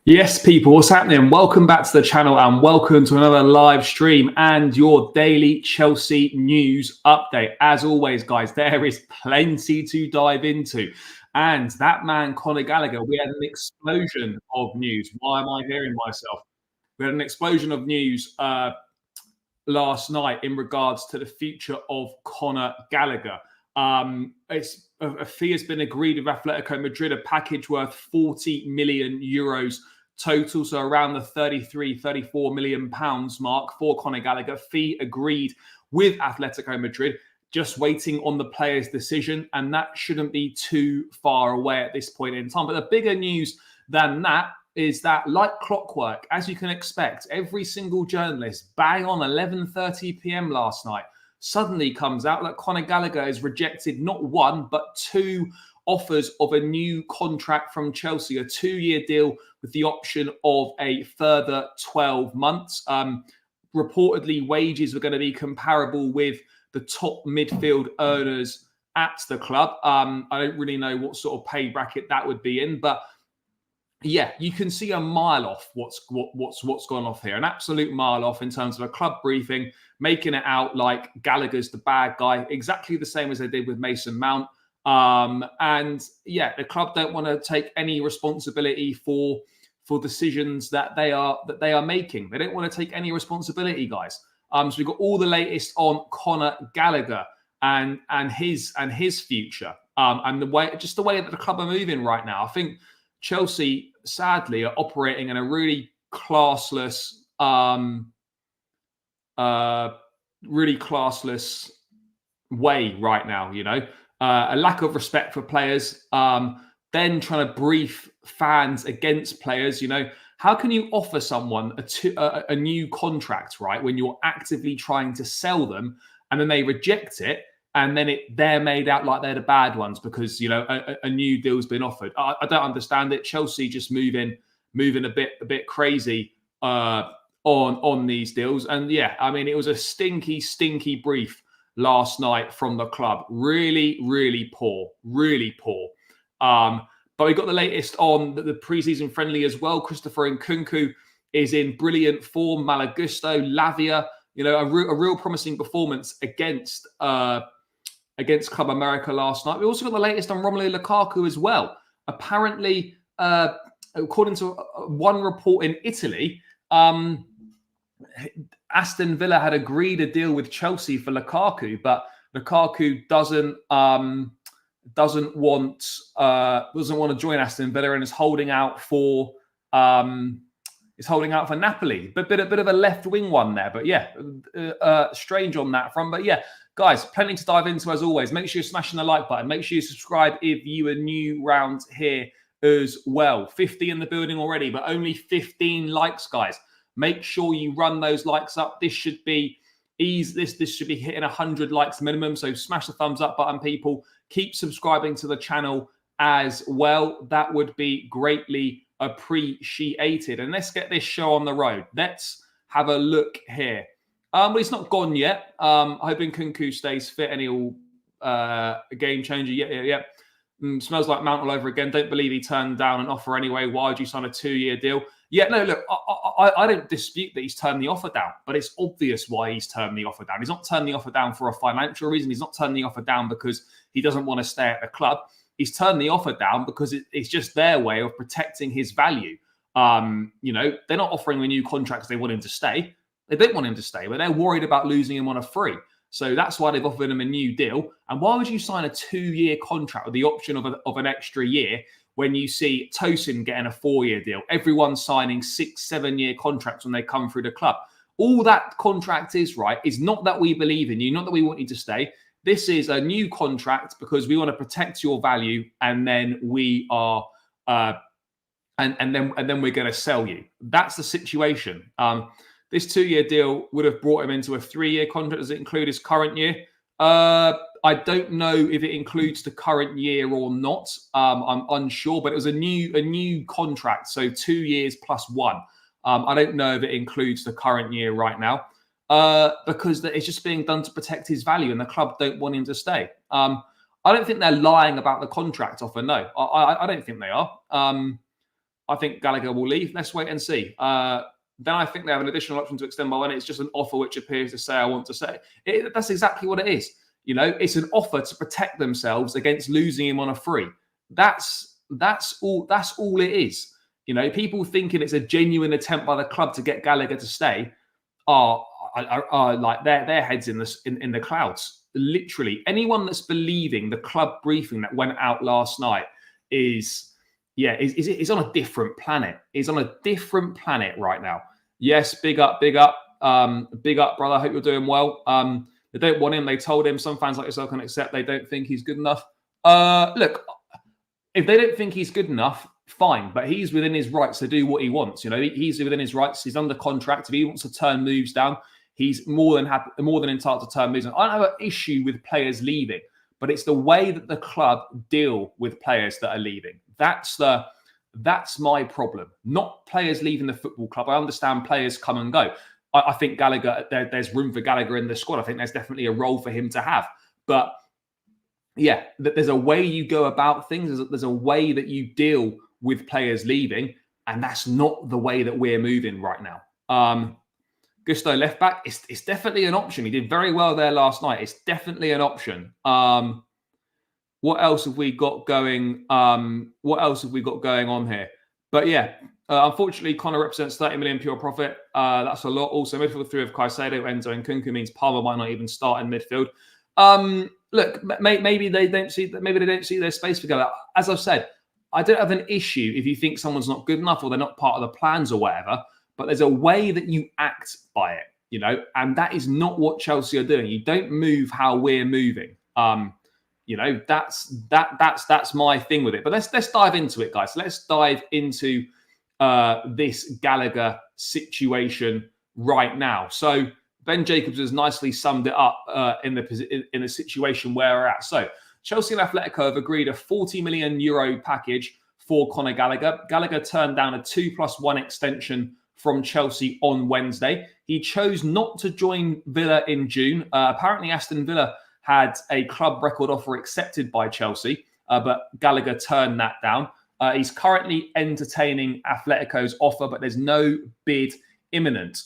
Yes, people, what's happening? Welcome back to the channel and welcome to another live stream and your daily Chelsea news update. As always, guys, there is plenty to dive into. And that man, Conor Gallagher, we had an explosion of news. Why am I hearing myself? We had an explosion of news last night in regards to the future of Conor Gallagher. A fee has been agreed with Atletico Madrid, a package worth 40 million euros total, so around the 33-34 million pounds mark for Conor Gallagher. Fee agreed with Atletico Madrid, just waiting on the player's decision, and that shouldn't be too far away at this point in time. But the bigger news than that is that, like clockwork, as you can expect, every single journalist, bang on 11:30 p.m. last night, suddenly comes out that Conor Gallagher has rejected not one, but two offers of a new contract from Chelsea, a 2-year deal with the option of a further 12 months. Reportedly, wages were going to be comparable with the top midfield earners at the club. I don't really know what sort of pay bracket that would be in, but yeah, you can see a mile off what's gone off here. An absolute mile off in terms of a club briefing, making it out like Gallagher's the bad guy, exactly the same as they did with Mason Mount. And yeah, the club don't want to take any responsibility for decisions that they are making. They don't want to take any responsibility, guys. So we've got all the latest on Conor Gallagher and his future. And the way that the club are moving right now. I think Chelsea, sadly, are operating in a really classless, way right now. You know, a lack of respect for players. Then trying to brief fans against players. You know, how can you offer someone a new contract, right, when you're actively trying to sell them, and then they reject it? And then they're made out like they're the bad ones because, you know, a new deal's been offered. I don't understand it. Chelsea just moving a bit crazy on these deals. And yeah, I mean, it was a stinky brief last night from the club. Really poor. But we got the latest on the preseason friendly as well. Christopher Nkunku is in brilliant form. Malagusto, Lavia, you know, a real promising performance against Club America last night. We also got the latest on Romelu Lukaku as well. Apparently, according to one report in Italy, Aston Villa had agreed a deal with Chelsea for Lukaku, but Lukaku doesn't want to join Aston Villa and is holding out for Napoli. But bit of a left wing one there. But yeah, strange on that front. But yeah, guys, plenty to dive into as always. Make sure you're smashing the like button. Make sure you subscribe if you are new round here as well. 50 in the building already, but only 15 likes, guys. Make sure you run those likes up. This should be this should be hitting 100 likes minimum. So smash the thumbs up button, people. Keep subscribing to the channel as well. That would be greatly appreciated. And let's get this show on the road. Let's have a look here. Well, he's not gone yet. Hoping Nkunku stays fit and he'll a game changer. Yeah. Smells like Mount all over again. Don't believe he turned down an offer anyway. Why would you sign a 2-year deal? Yeah, no, look, I don't dispute that he's turned the offer down, but it's obvious why he's turned the offer down. He's not turned the offer down for a financial reason. He's not turned the offer down because he doesn't want to stay at the club. He's turned the offer down because it's just their way of protecting his value. You know, they're not offering him a new contract because they want him to stay. They don't want him to stay, but they're worried about losing him on a free. So that's why they've offered him a new deal. And why would you sign a 2-year contract with the option of an extra year when you see Tosin getting a 4-year deal? Everyone's signing 6-7-year contracts when they come through the club. All that contract is, right, is not that we believe in you, not that we want you to stay. This is a new contract because we want to protect your value, and then we are, and then we're going to sell you. That's the situation. This 2-year deal would have brought him into a 3-year contract. Does it include his current year? I don't know if it includes the current year or not. I'm unsure, but it was a new contract, so 2 years plus 1. I don't know if it includes the current year right now, because it's just being done to protect his value, and the club don't want him to stay. I don't think they're lying about the contract offer. No, I don't think they are. I think Gallagher will leave. Let's wait and see. Then I think they have an additional option to extend by one. It's just an offer which appears to say, I want to say. That's exactly what it is. You know, it's an offer to protect themselves against losing him on a free. That's all it is. You know, people thinking it's a genuine attempt by the club to get Gallagher to stay are like their heads in the clouds. Literally, anyone that's believing the club briefing that went out last night is on a different planet. Is on a different planet right now. Yes, big up, brother. I hope you're doing well. They don't want him. They told him. Some fans like yourself can accept they don't think he's good enough. Look, if they don't think he's good enough, fine. But he's within his rights to do what he wants. You know, he's within his rights. He's under contract. If he wants to turn moves down, he's more than entitled to turn moves down. I don't have an issue with players leaving, but it's the way that the club deal with players that are leaving. That's my problem. Not players leaving the football club. I understand players come and go. I think Gallagher, there's room for Gallagher in the squad. I think there's definitely a role for him to have. But yeah, there's a way you go about things. There's a way that you deal with players leaving. And that's not the way that we're moving right now. Gusto left back, it's definitely an option. He did very well there last night. It's definitely an option. What else have we got going? What else have we got going on here? But yeah, unfortunately, Conor represents 30 million pure profit. That's a lot. Also, midfield 3 of Caicedo, Enzo, and Nkunku means Palmer might not even start in midfield. Look, maybe they don't see their space for Gallagher. As I've said, I don't have an issue if you think someone's not good enough or they're not part of the plans or whatever. But there's a way that you act by it, you know, and that is not what Chelsea are doing. You don't move how we're moving. You know, that's my thing with it. But let's dive into it, guys. Let's dive into this Gallagher situation right now. So Ben Jacobs has nicely summed it up in the situation where we're at. So Chelsea and Atletico have agreed a €40 million package for Conor Gallagher. Gallagher turned down a 2+1 extension from Chelsea on Wednesday. He chose not to join Villa in June. Apparently, Aston Villa had a club record offer accepted by Chelsea, but Gallagher turned that down. He's currently entertaining Atletico's offer, but there's no bid imminent.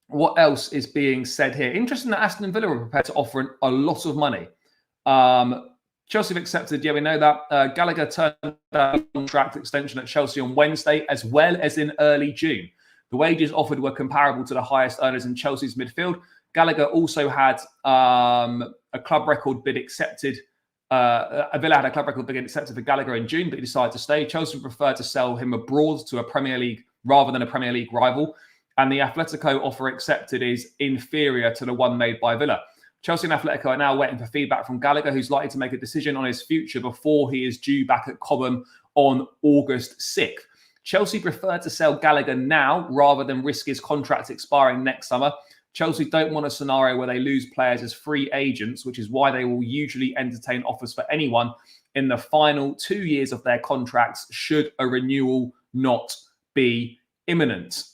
What else is being said here? Interesting that Aston Villa are prepared to offer a lot of money. Chelsea have accepted, yeah, we know that. Gallagher turned down a contract extension at Chelsea on Wednesday, as well as in early June. The wages offered were comparable to the highest earners in Chelsea's midfield. Gallagher also had a club record bid accepted. Villa had a club record bid accepted for Gallagher in June, but he decided to stay. Chelsea preferred to sell him abroad to a Premier League rather than a Premier League rival. And the Atletico offer accepted is inferior to the one made by Villa. Chelsea and Atletico are now waiting for feedback from Gallagher, who's likely to make a decision on his future before he is due back at Cobham on August 6th. Chelsea prefer to sell Gallagher now rather than risk his contract expiring next summer. Chelsea don't want a scenario where they lose players as free agents, which is why they will usually entertain offers for anyone in the final 2 years of their contracts should a renewal not be imminent.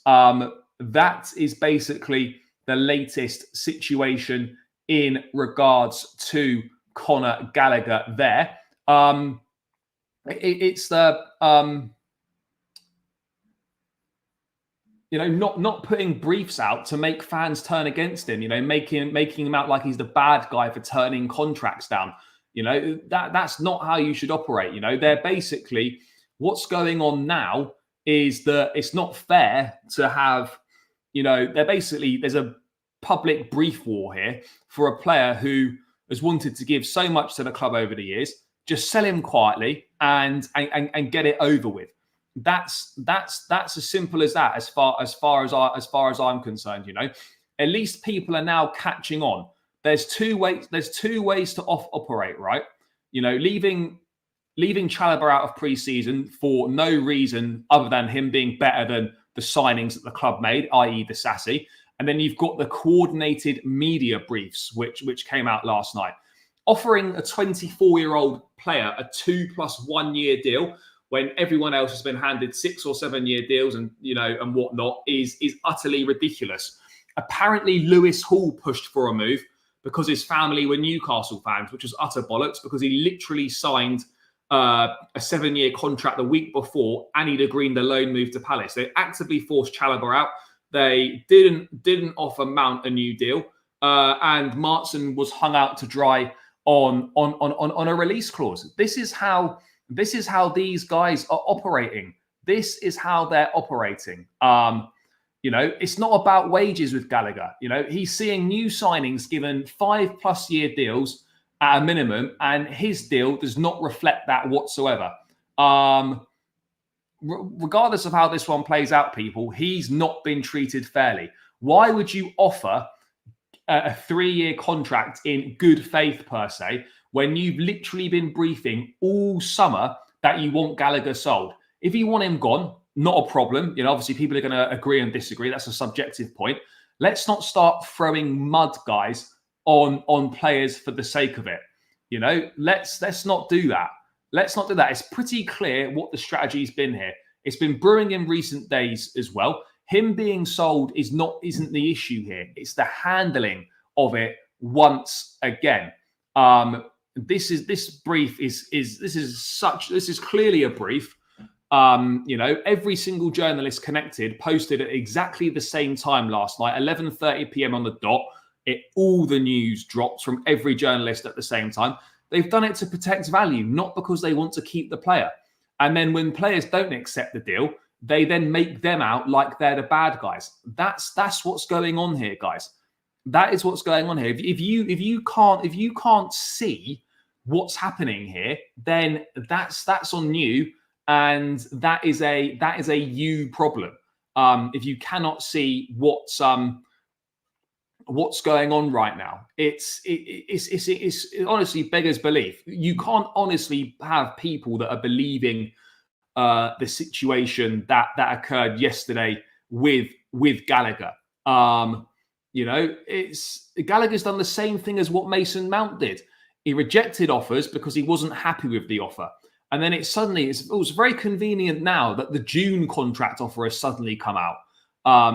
That is basically the latest situation in regards to Conor Gallagher there. It's the not putting briefs out to make fans turn against him, making him out like he's the bad guy for turning contracts down. That's not how you should operate. They're basically, what's going on now is that it's not fair to have, there's a public brief war here for a player who has wanted to give so much to the club over the years. Just sell him quietly and get it over with. That's as simple as that. As far as I'm concerned, at least people are now catching on. There's two ways to operate, right? Leaving Chalobah out of pre-season for no reason other than him being better than the signings that the club made, i.e. the Sassy. And then you've got the coordinated media briefs, which came out last night, offering a 24-year-old player a 2+1 year deal when everyone else has been handed 6 or 7 year deals and whatnot is utterly ridiculous. Apparently, Lewis Hall pushed for a move because his family were Newcastle fans, which was utter bollocks because he literally signed a 7-year contract the week before, and he'd agreed the loan move to Palace. They actively forced Chalobah out. They didn't offer Mount a new deal, and Maatsen was hung out to dry on a release clause. This is how these guys are operating. This is how they're operating. It's not about wages with Gallagher. He's seeing new signings given 5+ year deals at a minimum, and his deal does not reflect that whatsoever. Regardless of how this one plays out, people, he's not been treated fairly. Why would you offer a 3-year contract in good faith, per se, when you've literally been briefing all summer that you want Gallagher sold? If you want him gone, not a problem. Obviously people are going to agree and disagree. That's a subjective point. Let's not start throwing mud, guys, on players for the sake of it. Let's not do that. Let's not do that. It's pretty clear what the strategy's been here. It's been brewing in recent days as well. Him being sold isn't the issue here. It's the handling of it once again. This brief is clearly a brief. Every single journalist connected posted at exactly the same time last night, 11:30 p.m. on the dot. All the news drops from every journalist at the same time. They've done it to protect value, not because they want to keep the player. And then when players don't accept the deal, they then make them out like they're the bad guys. That's what's going on here, guys. That is what's going on here. If you can't see what's happening here, then that's on you. And that is a you problem. If you cannot see what's going on right now, it's honestly beggars belief. You can't honestly have people that are believing the situation that occurred yesterday with Gallagher. Gallagher's done the same thing as what Mason Mount did. He rejected offers because he wasn't happy with the offer. And then it was very convenient now that the June contract offer has suddenly come out. I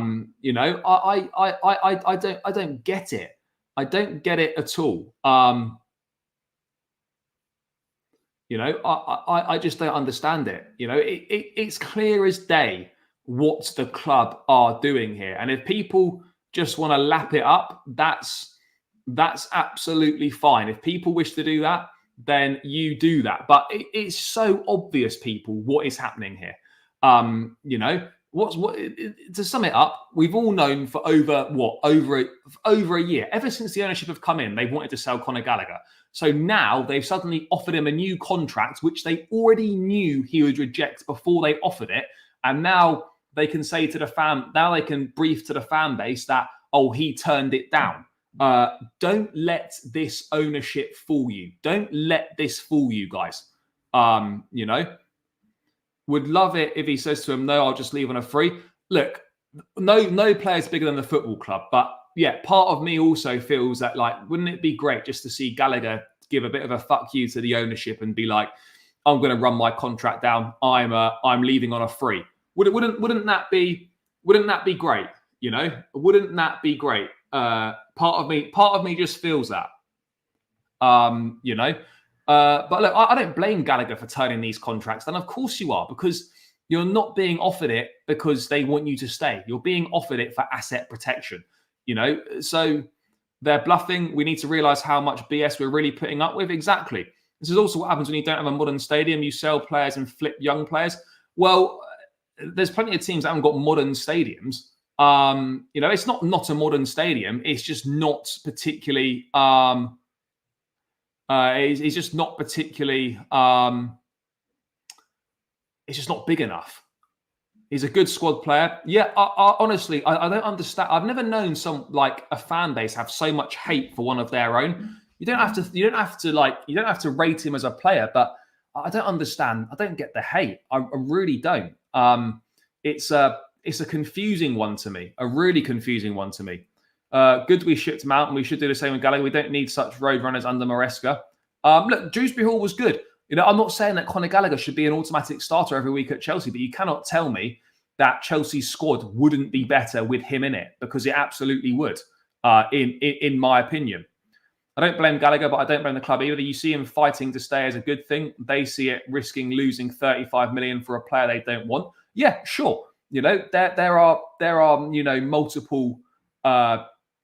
don't get it. I don't get it at all. I just don't understand it. It's clear as day what the club are doing here. And if people just want to lap it up, that's absolutely fine. If people wish to do that, then you do that. But it's so obvious, people, what is happening here. To sum it up, we've all known for over a year, ever since the ownership have come in, they wanted to sell Conor Gallagher. So now they've suddenly offered him a new contract, which they already knew he would reject before they offered it. And now they can say to the they can brief to the fan base that, he turned it down. Don't let this ownership fool you. Don't let this fool you, guys. Would love it if he says to him, no, I'll just leave on a free. Look, no player's bigger than the football club. But yeah, part of me also feels that, wouldn't it be great just to see Gallagher give a bit of a fuck you to the ownership and be like, I'm going to run my contract down. I'm leaving on a free. Wouldn't that be great? Wouldn't that be great? Part of me just feels that. But look, I don't blame Gallagher for turning these contracts. And of course you are, because you're not being offered it because they want you to stay. You're being offered it for asset protection. So they're bluffing. We need to realize how much BS we're really putting up with. Exactly. This is also what happens when you don't have a modern stadium. You sell players and flip young players. Well, there's plenty of teams that haven't got modern stadiums. It's not a modern stadium. It's just not particularly. It's just not particularly. It's just not big enough. He's a good squad player. Yeah, honestly, I don't understand. I've never known a fan base have so much hate for one of their own. You don't have to rate him as a player, but I don't understand. I don't get the hate. I really don't. It's a confusing one to me. A really confusing one to me. Good we shipped him out, and we should do the same with Gallagher. We don't need such road runners under Maresca. Look, Dewsbury Hall was good. I'm not saying that Conor Gallagher should be an automatic starter every week at Chelsea, but you cannot tell me that Chelsea's squad wouldn't be better with him in it, because it absolutely would, in my opinion. I don't blame Gallagher, but I don't blame the club either. You see him fighting to stay as a good thing. They see it risking losing 35 million for a player they don't want. Yeah, sure. There are multiple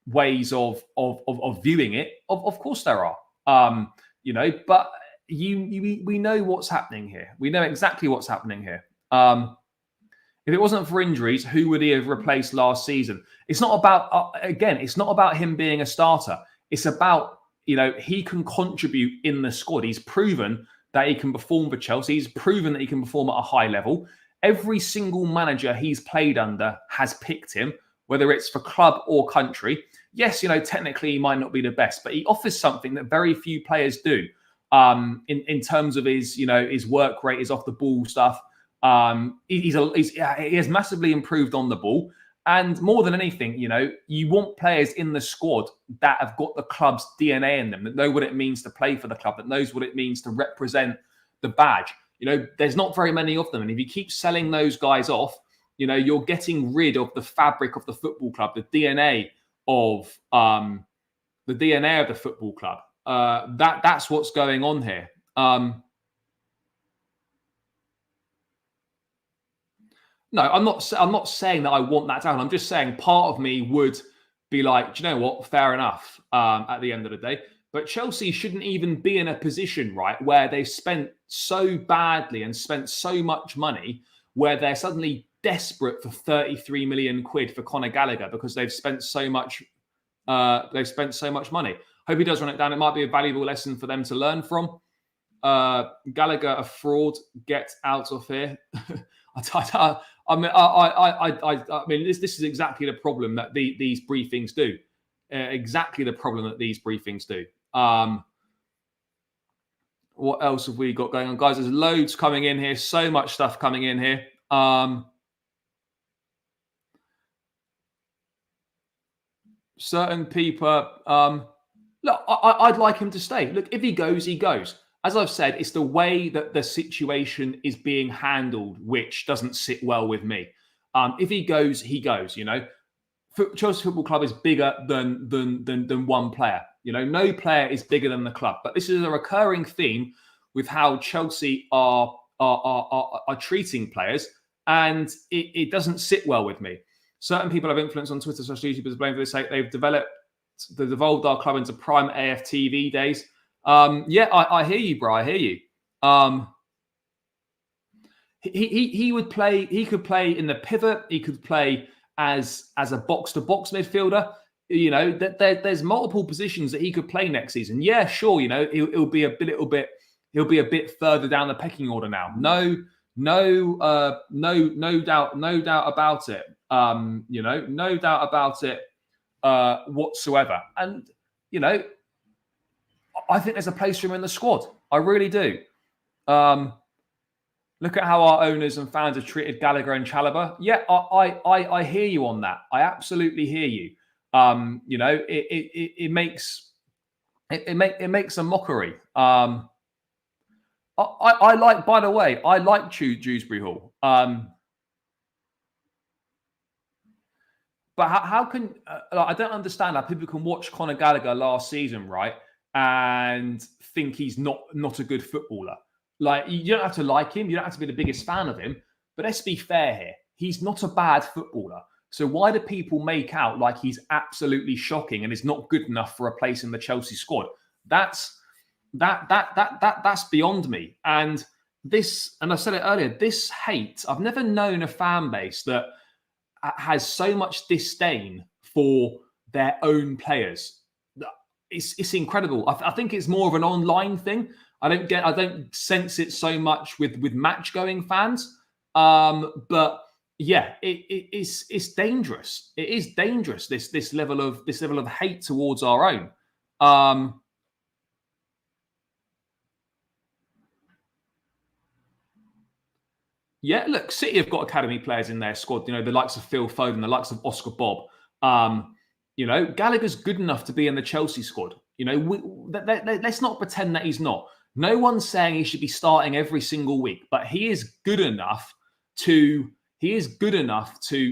ways of viewing it. Of course there are. But we know what's happening here. We know exactly what's happening here. If it wasn't for injuries, who would he have replaced last season? It's not about it's not about him being a starter. It's about he can contribute in the squad. He's proven that he can perform for Chelsea. He's proven that he can perform at a high level. Every single manager he's played under has picked him, whether it's for club or country. Yes, technically he might not be the best, but he offers something that very few players do. In terms of his work rate, his off the ball stuff. He has massively improved on the ball. And more than anything, you want players in the squad that have got the club's DNA in them, that know what it means to play for the club, that knows what it means to represent the badge. There's not very many of them. And if you keep selling those guys off, you're getting rid of the fabric of the football club, the DNA of the football club. That's what's going on here. No, I'm not saying that I want that to happen. I'm just saying part of me would be like, do you know what? Fair enough. At the end of the day, but Chelsea shouldn't even be in a position, right, where they've spent so badly and spent so much money, where they're suddenly desperate for 33 million quid for Conor Gallagher because they've spent so much. They've spent so much money. Hope he does run it down. It might be a valuable lesson for them to learn from. Gallagher, a fraud. Get out of here. I mean, this is exactly the problem that these briefings do. Exactly the problem that these briefings do. What else have we got going on, guys? There's loads coming in here. So much stuff coming in here. Certain people. Look, I'd like him to stay. Look, if he goes, he goes. As I've said, it's the way that the situation is being handled which doesn't sit well with me. If he goes, he goes. Chelsea Football Club is bigger than one player. No player is bigger than the club. But this is a recurring theme with how Chelsea are treating players, and it doesn't sit well with me. Certain people have influence on Twitter, such as YouTubers, blame for this. They've devolved our club into prime AFTV days. I hear you, bro. I hear you. He would play. He could play in the pivot. He could play as a box-to-box midfielder. There's multiple positions that he could play next season. Yeah, sure. He'll be a little bit. He'll be a bit further down the pecking order now. No doubt about it. No doubt about it whatsoever. And I think there's a place for him in the squad. I really do. Look at how our owners and fans have treated Gallagher and Chalobah. Yeah, I hear you on that. I absolutely hear you. It makes a mockery. I like, by the way, I like Dewsbury Hall. But how can I don't understand how people can watch Conor Gallagher last season, right, and think he's not a good footballer. Like, you don't have to like him, you don't have to be the biggest fan of him, but let's be fair here. He's not a bad footballer. So why do people make out like he's absolutely shocking and is not good enough for a place in the Chelsea squad? That's beyond me. And I said it earlier, this hate, I've never known a fan base that has so much disdain for their own players. It's incredible. I think it's more of an online thing. I don't sense it so much with match going fans. But yeah, it's dangerous. It is dangerous. This level of hate towards our own. Yeah, look, City have got academy players in their squad. The likes of Phil Foden, the likes of Oscar Bobb. Gallagher's good enough to be in the Chelsea squad. Let's not pretend that he's not. No one's saying he should be starting every single week, but he is good enough to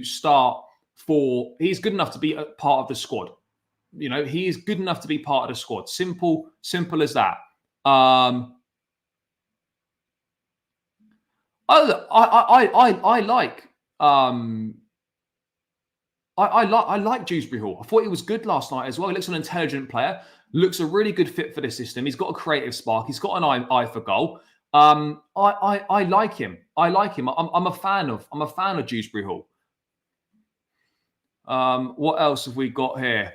start for. He's good enough to be a part of the squad. you know, he is good enough to be part of the squad. Simple as that. I like I like Dewsbury Hall. I thought he was good last night as well. He looks an intelligent player. Looks a really good fit for the system. He's got a creative spark. He's got an eye for goal. I like him. I like him. I'm a fan of Dewsbury Hall. What else have we got here?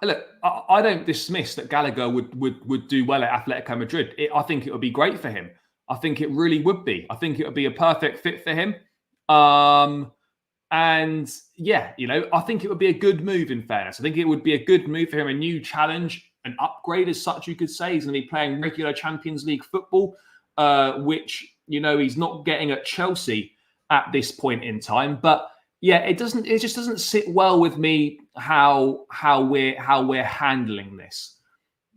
Look, I don't dismiss that Gallagher would do well at Atletico Madrid. I think it would be great for him. I think it really would be. I think it would be a perfect fit for him. And yeah, you know, I think it would be a good move, in fairness. I think it would be a good move for him, a new challenge, an upgrade as such, you could say. He's going to be playing regular Champions League football, which, you know, he's not getting at Chelsea at this point in time. But yeah, it just doesn't sit well with me how we're handling this.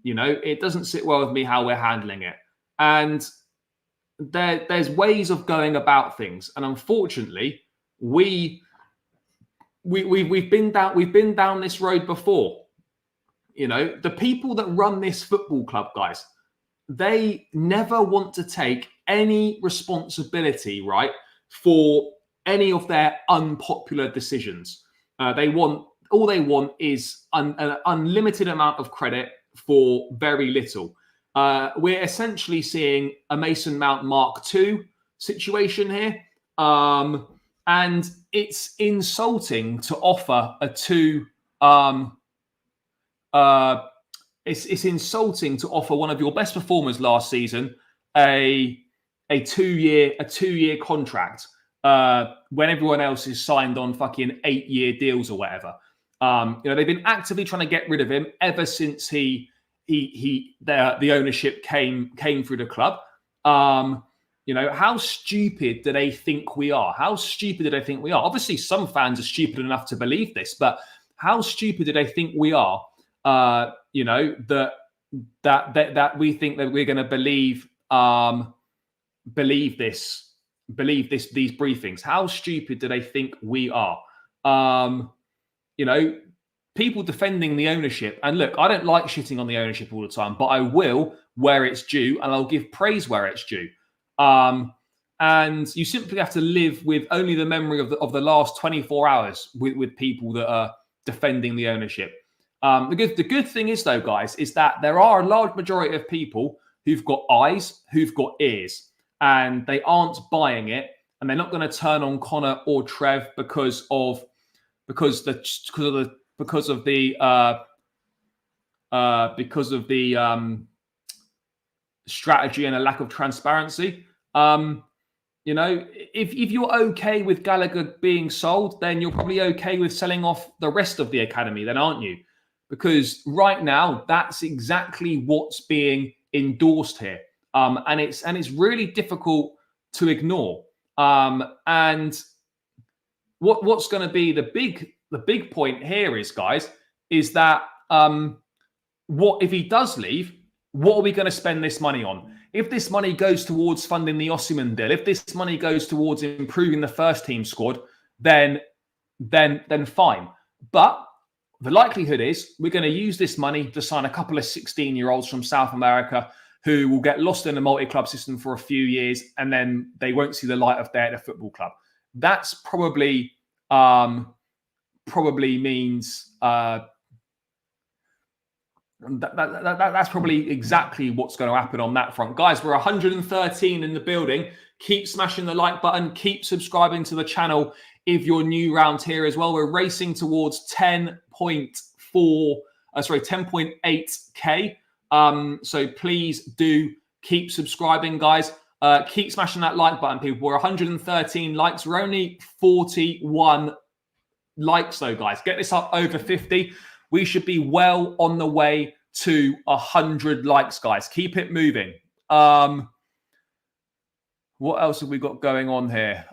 You know, it doesn't sit well with me how we're handling it. And there's ways of going about things. And unfortunately, we've been down this road before. You know, the people that run this football club, guys, they never want to take any responsibility, right, for any of their unpopular decisions. All they want is an unlimited amount of credit for very little. We're essentially seeing a Mason Mount Mark II situation here. And it's insulting to offer a two. It's insulting to offer one of your best performers last season a 2-year contract when everyone else is signed on fucking 8-year deals or whatever. You know, they've been actively trying to get rid of him ever since the ownership came through the club. You know, how stupid do they think we are? How stupid do they think we are? Obviously, some fans are stupid enough to believe this, but how stupid do they think we are? You know, that we think that we're going to believe these briefings. How stupid do they think we are? You know, people defending the ownership. And look, I don't like shitting on the ownership all the time, but I will where it's due, and I'll give praise where it's due. And you simply have to live with only the memory of the last 24 hours with people that are defending the ownership. The good thing is, though, guys, is that there are a large majority of people who've got eyes, who've got ears, and they aren't buying it, and they're not going to turn on Conor or Trev because of the strategy and a lack of transparency. You know, if you're okay with Gallagher being sold, then you're probably okay with selling off the rest of the academy, then, aren't you? Because right now, that's exactly what's being endorsed here, and it's really difficult to ignore. And what's going to be the big point here is, guys, is that what if he does leave? What are we going to spend this money on? If this money goes towards funding the Osimhen deal, if this money goes towards improving the first team squad, then fine. But the likelihood is we're going to use this money to sign a couple of 16-year-olds from South America who will get lost in the multi-club system for a few years, and then they won't see the light of day at a football club. That's probably means that's probably exactly what's going to happen on that front. Guys, we're 113 in the building. Keep smashing the like button. Keep subscribing to the channel if you're new round here as well. We're racing towards 10.8K. So please do keep subscribing, guys. Keep smashing that like button, people. We're 113 likes. We're only 41 likes, though, guys. Get this up over 50. We should be well on the way to 100 likes, guys. Keep it moving. What else have we got going on here?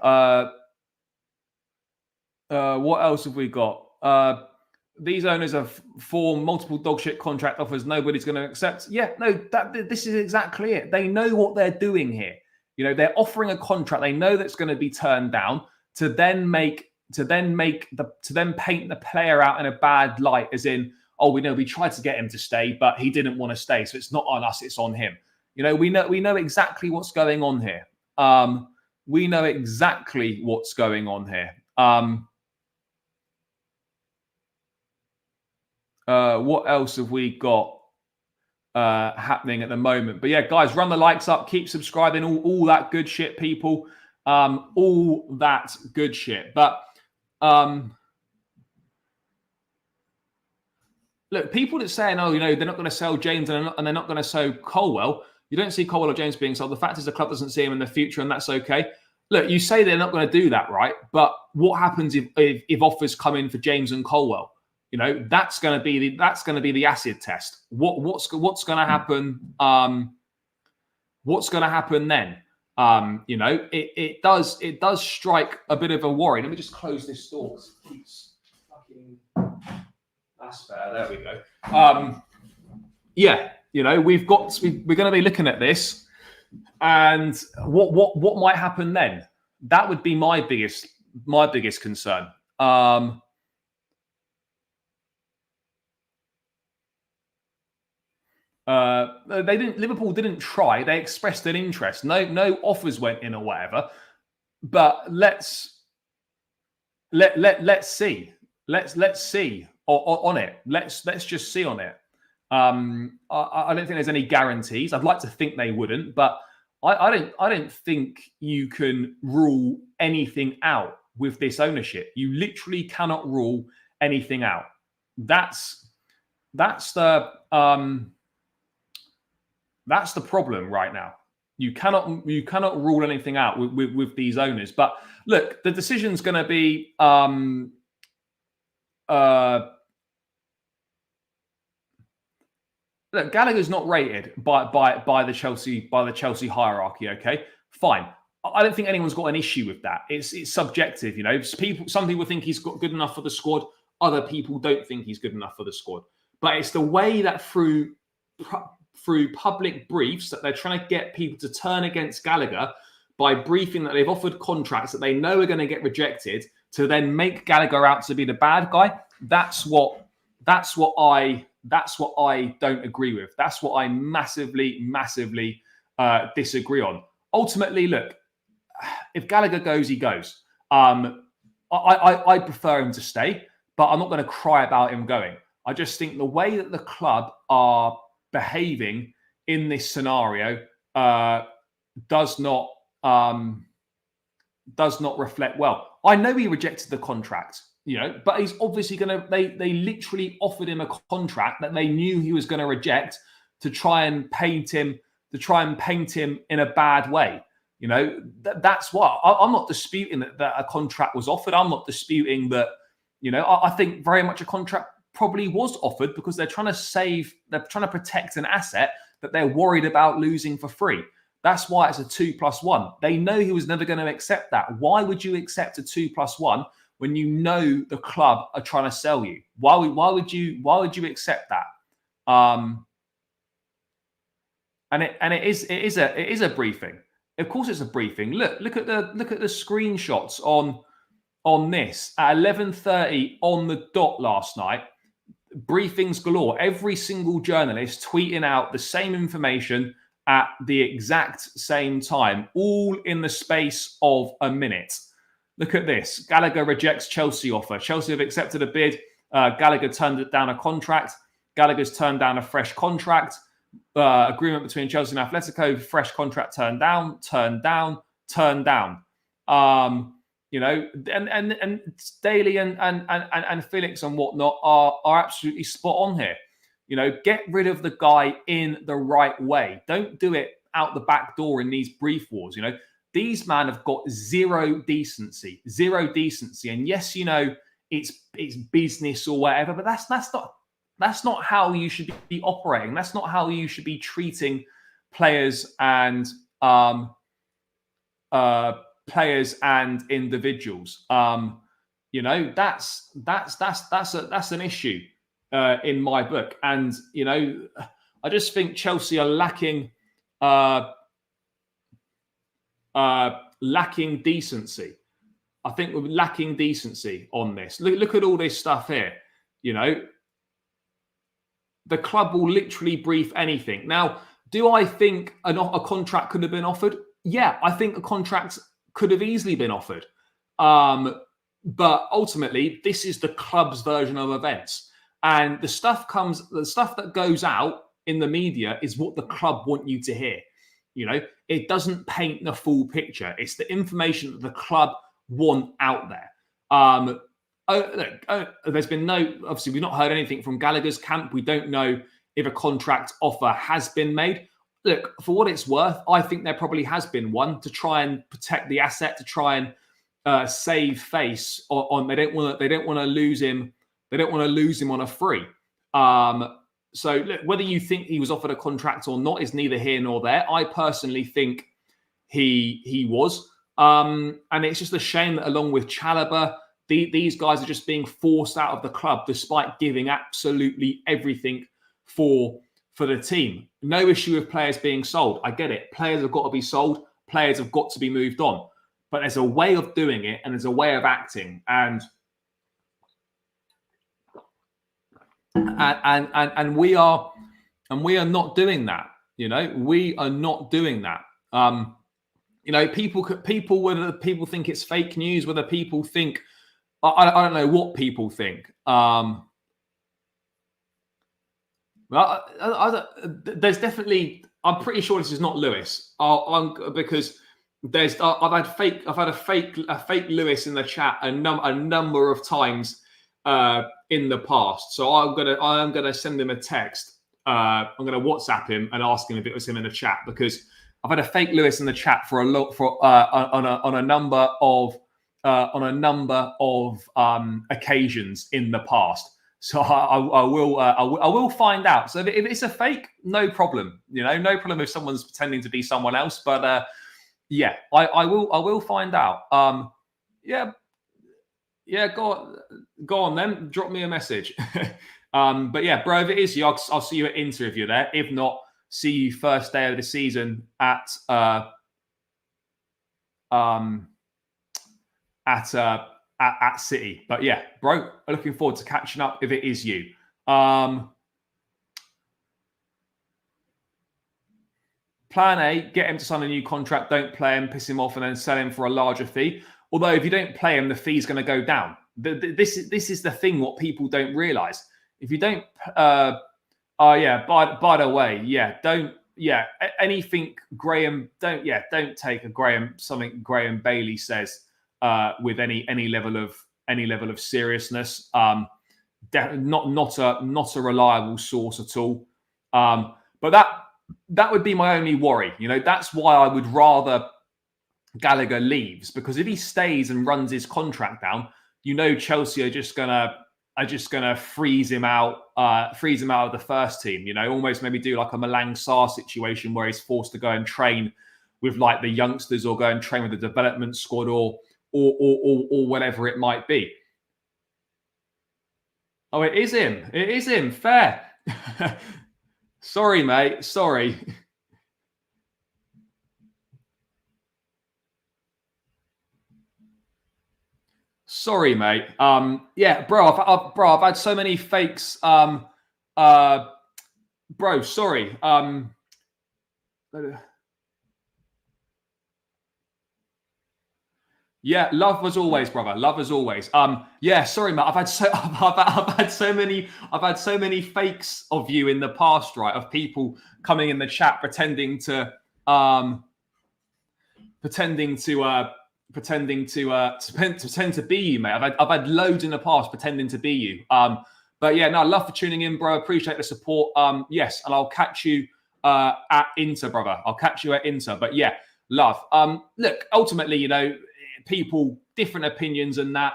What else have we got? these owners have formed multiple dogshit contract offers nobody's going to accept. Yeah, no, this is exactly it. They know what they're doing here. You know, they're offering a contract they know that's going to be turned down to then paint the player out in a bad light, as in, oh, we know we tried to get him to stay, but he didn't want to stay, so it's not on us, it's on him. You know, we know exactly what's going on here. We know exactly what's going on here. What else have we got happening at the moment? But yeah, guys, run the likes up, keep subscribing, all that good shit, people. All that good shit. But look, people that saying, oh, you know, they're not going to sell James and they're not going to sell Colwell. You don't see Colwell or James being sold. The fact is the club doesn't see him in the future, and that's okay. Look, you say they're not going to do that, right? But what happens if offers come in for James and Colwell? You know, that's going to be the acid test. What's going to happen? What's going to happen then? You know, it does strike a bit of a worry. Let me just close this door. That's fair. There we go. Yeah, you know, we're going to be looking at this, and what might happen then? That would be my biggest concern. Liverpool didn't try. They expressed an interest. No offers went in or whatever. But let's see. Let's see on it. Let's just see on it. I don't think there's any guarantees. I'd like to think they wouldn't, but I don't think you can rule anything out with this ownership. You literally cannot rule anything out. That's the problem right now. You cannot rule anything out with these owners. But look, the decision's going to be look, Gallagher's not rated by the Chelsea hierarchy. Okay, fine. I don't think anyone's got an issue with that. It's subjective, you know. Some people think he's got good enough for the squad. Other people don't think he's good enough for the squad. But it's the way that through public briefs that they're trying to get people to turn against Gallagher by briefing that they've offered contracts that they know are going to get rejected to then make Gallagher out to be the bad guy. That's what I don't agree with. That's what I massively disagree on. Ultimately, look, if Gallagher goes, he goes. I prefer him to stay, but I'm not going to cry about him going. I just think the way that the club are behaving in this scenario does not reflect well. I know he rejected the contract, you know, but he's obviously going to. They literally offered him a contract that they knew he was going to reject to try and paint him in a bad way. You know, that's what I'm not disputing that a contract was offered. I'm not disputing that. You know, I think very much a contract probably was offered because they're trying to protect an asset that they're worried about losing for free. That's why it's a 2+1. They know he was never going to accept that. Why would you accept a 2+1 when you know the club are trying to sell you? Why would you accept that? And it is a briefing. Of course, it's a briefing. Look at the screenshots on this at 11:30 on the dot last night. Briefings galore. Every single journalist tweeting out the same information at the exact same time, all in the space of a minute. Look at this. Gallagher rejects Chelsea offer. Chelsea have accepted a bid. Gallagher turned down a contract. Gallagher's turned down a fresh contract. Agreement between Chelsea and Atletico. Fresh contract turned down. You know, and Daly and Felix and whatnot are absolutely spot on here. You know, get rid of the guy in the right way. Don't do it out the back door in these brief wars. You know, these men have got zero decency. And yes, you know, it's business or whatever, but that's not how you should be operating. That's not how you should be treating players and individuals. You know, that's an issue in my book. And you know, I just think Chelsea are lacking lacking decency. I think we're lacking decency on this. Look at all this stuff here. You know, the club will literally brief anything. Now, do I think a contract could have been offered? Yeah, I think a contract could have easily been offered. But ultimately, this is the club's version of events. And the stuff that goes out in the media is what the club want you to hear. You know, it doesn't paint the full picture. It's the information that the club want out there. There's been obviously, we've not heard anything from Gallagher's camp. We don't know if a contract offer has been made. Look, for what it's worth, I think there probably has been one to try and protect the asset, to try and save face on. They don't want to lose him. They don't want to lose him on a free. So look, whether you think he was offered a contract or not is neither here nor there. I personally think he was. And it's just a shame that along with Chalobah, these guys are just being forced out of the club despite giving absolutely everything for the team. No issue with players being sold. I get it. Players have got to be sold. Players have got to be moved on. But there's a way of doing it and there's a way of acting. And we are not doing that. You know, we are not doing that. You know, whether people think it's fake news, whether people think, I don't know what people think. There's definitely, I'm pretty sure this is not Lewis. Because I've had a fake Lewis in the chat a number of times in the past. So I'm gonna send him a text. I'm gonna WhatsApp him and ask him if it was him in the chat, because I've had a fake Lewis in the chat for on a number of occasions in the past. So I will find out. So if it's a fake, no problem. You know, no problem if someone's pretending to be someone else. But yeah, I will find out. Yeah. Go on then. Drop me a message. But yeah, bro, if it is you, I'll see you at Inter if you're there. If not, see you first day of the season at City. But yeah, bro, I'm looking forward to catching up if it is you. Plan A, get him to sign a new contract, don't play him, piss him off, and then sell him for a larger fee. Although if you don't play him, the fee's going to go down. This is the thing, what people don't realise. If you don't... by the way, anything Graham... Don't take something Graham Bailey says with any level of seriousness. Not a reliable source at all. But that would be my only worry. You know, that's why I would rather Gallagher leaves, because if he stays and runs his contract down, you know, Chelsea are just gonna freeze him out of the first team. You know, almost maybe do like a Malang Sarr situation where he's forced to go and train with like the youngsters, or go and train with the development squad, or whatever it might be. Oh, it is him. It is him. Fair. Sorry, mate. Sorry. Sorry, mate. Yeah, bro. I've had so many fakes. Bro, sorry. Yeah, love as always, brother. Love as always. Yeah, sorry, mate. I've had so many fakes of you in the past, right? Of people coming in the chat pretending to be you, mate. I've had loads in the past pretending to be you. But yeah, no, love for tuning in, bro. Appreciate the support. Yes, and I'll catch you at Inter, brother. I'll catch you at Inter. But yeah, love. Look, ultimately, you know, people, different opinions and that.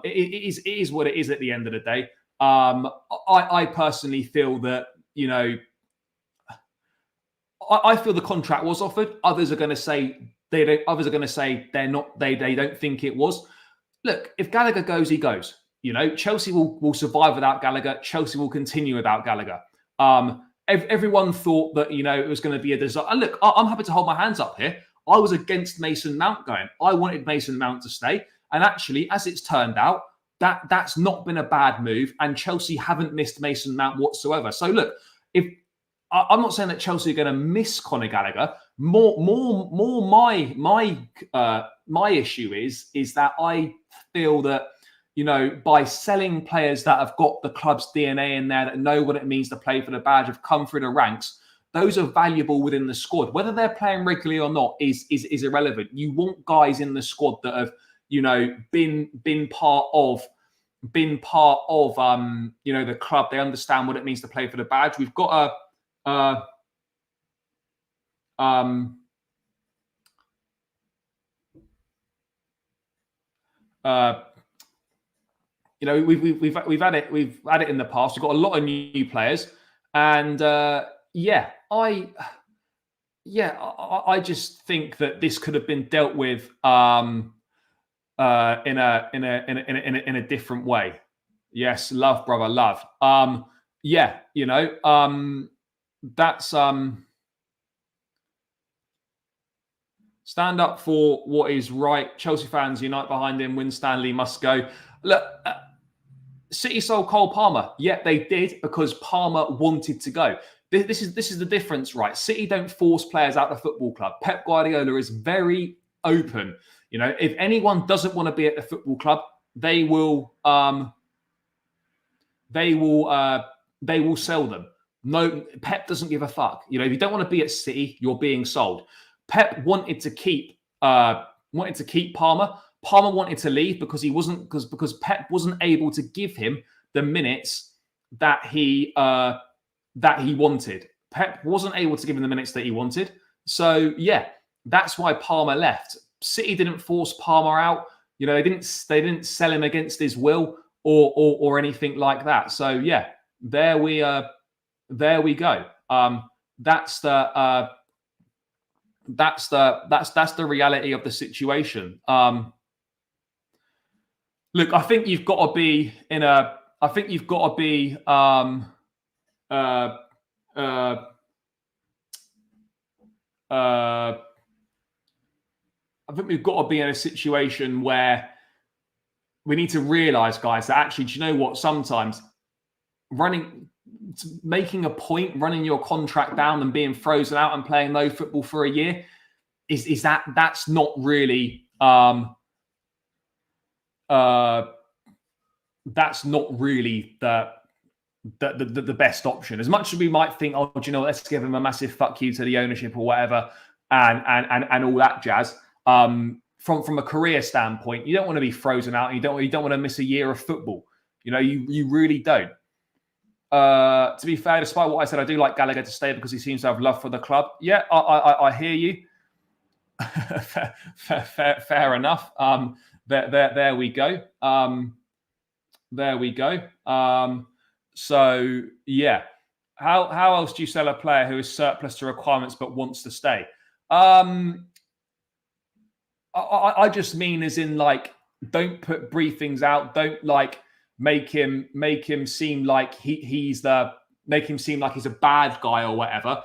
It is what it is at the end of the day. I personally feel that, you know, I feel the contract was offered. Others are going to say they don't. Others are going to say they're not. They don't think it was. look, if Gallagher goes, he goes. You know, Chelsea will survive without Gallagher. Chelsea will continue without Gallagher. Everyone thought that, you know, it was going to be a disaster. And look, I'm happy to hold my hands up here. I was against Mason Mount going. I wanted Mason Mount to stay. And actually, as it's turned out, that's not been a bad move. And Chelsea haven't missed Mason Mount whatsoever. So look, if I'm not saying that Chelsea are going to miss Conor Gallagher. My issue is that I feel that, you know, by selling players that have got the club's DNA in there, that know what it means to play for the badge, have come through the ranks, those are valuable within the squad. Whether they're playing regularly or not is irrelevant. You want guys in the squad that have, you know, been part of you know, the club. They understand what it means to play for the badge. We've got you know, we've had it in the past. We've got a lot of new players, and I just think that this could have been dealt with in a different way. Yes, love, brother, love. Yeah, you know, that's stand up for what is right. Chelsea fans unite behind him. Winstanley must go. Look, City sold Cole Palmer. Yeah, they did, because Palmer wanted to go. This is the difference, right? City don't force players out of the football club. Pep Guardiola is very open. You know, if anyone doesn't want to be at the football club, they will sell them. No, Pep doesn't give a fuck. You know, if you don't want to be at City, you're being sold. Pep wanted to keep Palmer. Palmer wanted to leave because because Pep wasn't able to give him the minutes that he wanted. Pep wasn't able to give him the minutes that he wanted. So yeah, that's why Palmer left. City didn't force Palmer out. You know, they didn't sell him against his will or anything like that. So yeah, there we go. That's the reality of the situation. Look, I think you've got to be in a. I think you've got to be. I think we've got to be in a situation where we need to realise, guys, that actually, do you know what? Sometimes making a point, running your contract down and being frozen out and playing no football for a year that's not really that's not really the best option. As much as we might think, oh, do you know, let's give him a massive fuck you to the ownership or whatever, and all that jazz. From a career standpoint, you don't want to be frozen out. And you don't want to miss a year of football. You know, you really don't. To be fair, despite what I said, I do like Gallagher to stay because he seems to have love for the club. Yeah, I hear you. fair enough. There we go. There we go. So yeah, how else do you sell a player who is surplus to requirements but wants to stay? I just mean as in, like, don't put briefings out. Don't like make him seem like he's a bad guy or whatever.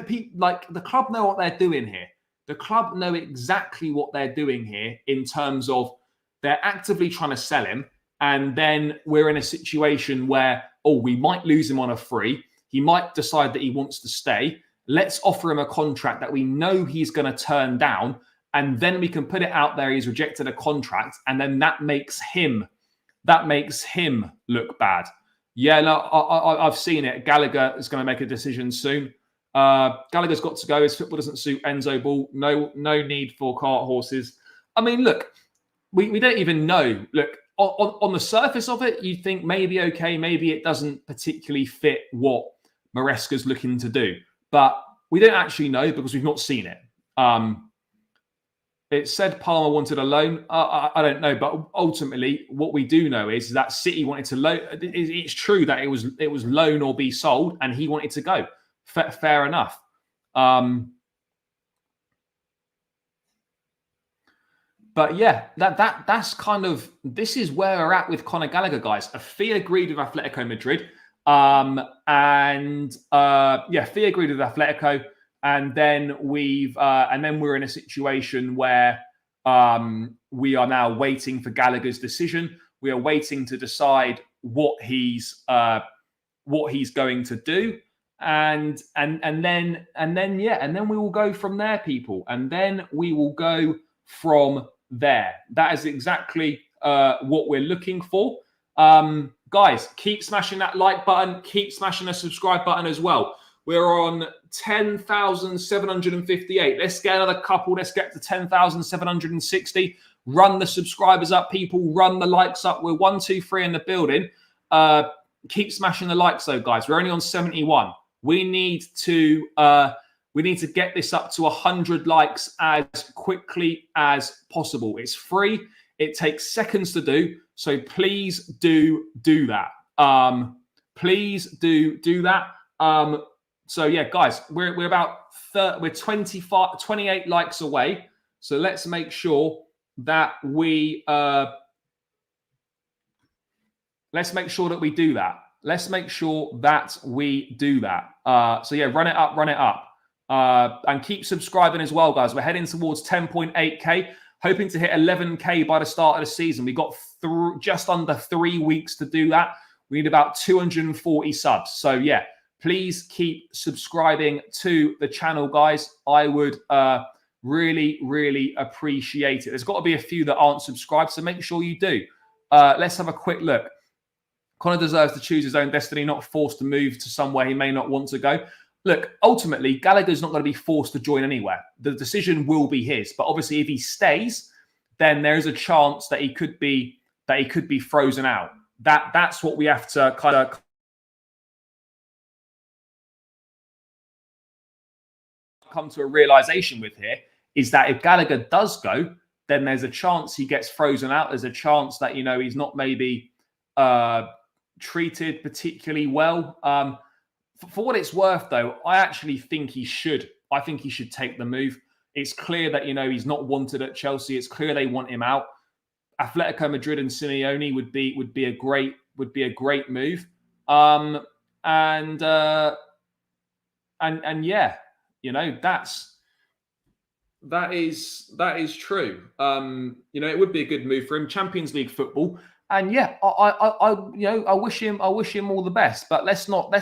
People like the club know what they're doing here. The club know exactly what they're doing here in terms of they're actively trying to sell him. And then we're in a situation where, we might lose him on a free. He might decide that he wants to stay. Let's offer him a contract that we know he's going to turn down. And then we can put it out there. He's rejected a contract. And then that makes him look bad. Yeah, no, I've seen it. Gallagher is going to make a decision soon. Gallagher's got to go. His football doesn't suit Enzo Ball. No need for cart horses. I mean, look, we don't even know. Look, on the surface of it, you think maybe okay, maybe it doesn't particularly fit what Maresca's looking to do. But we don't actually know because we've not seen it. It said Palmer wanted a loan. I don't know, but ultimately, what we do know is that City wanted to loan. It's true that it was loan or be sold, and he wanted to go. Fair enough. But yeah, that's kind of, this is where we're at with Conor Gallagher, guys. A fee agreed with Atletico Madrid, fee agreed with Atletico, and then we're in a situation where we are now waiting for Gallagher's decision. We are waiting to decide what he's going to do, and then we will go from there, people, and then we will go from there. That is exactly what we're looking for. Guys, keep smashing that like button. Keep smashing the subscribe button as well. We're on 10,758. Let's get another couple. Let's get to 10,760. Run the subscribers up, people. Run the likes up. We're 1, 2, 3 in the building. Keep smashing the likes, though, guys. We're only on 71. We need to get this up to 100 likes as quickly as possible. It's free. It takes seconds to do. So please do that. Please do that. So yeah, guys, we're about 28 likes away. So let's make sure that we do that. Let's make sure that we do that. So yeah, run it up. And keep subscribing as well, guys. We're heading towards 10.8k, hoping to hit 11k by the start of the season. We got just under 3 weeks to do that. We need about 240 subs. So yeah, please keep subscribing to the channel, guys. I would really, really appreciate it. There's got to be a few that aren't subscribed, so make sure you do. Let's have a quick look. Conor deserves to choose his own destiny, not forced to move to somewhere he may not want to go. Look, ultimately, Gallagher's not going to be forced to join anywhere. The decision will be his. But obviously, if he stays, then there is a chance that he could be frozen out. That's what we have to kind of come to a realization with here, is that if Gallagher does go, then there's a chance he gets frozen out. There's a chance that, he's not maybe treated particularly well. For what it's worth, though, I actually think he should. I think he should take the move. It's clear that, he's not wanted at Chelsea. It's clear they want him out. Atletico Madrid and Simeone would be a great move. And yeah, that is true. It would be a good move for him. Champions League football. And yeah, I wish him all the best. But let's not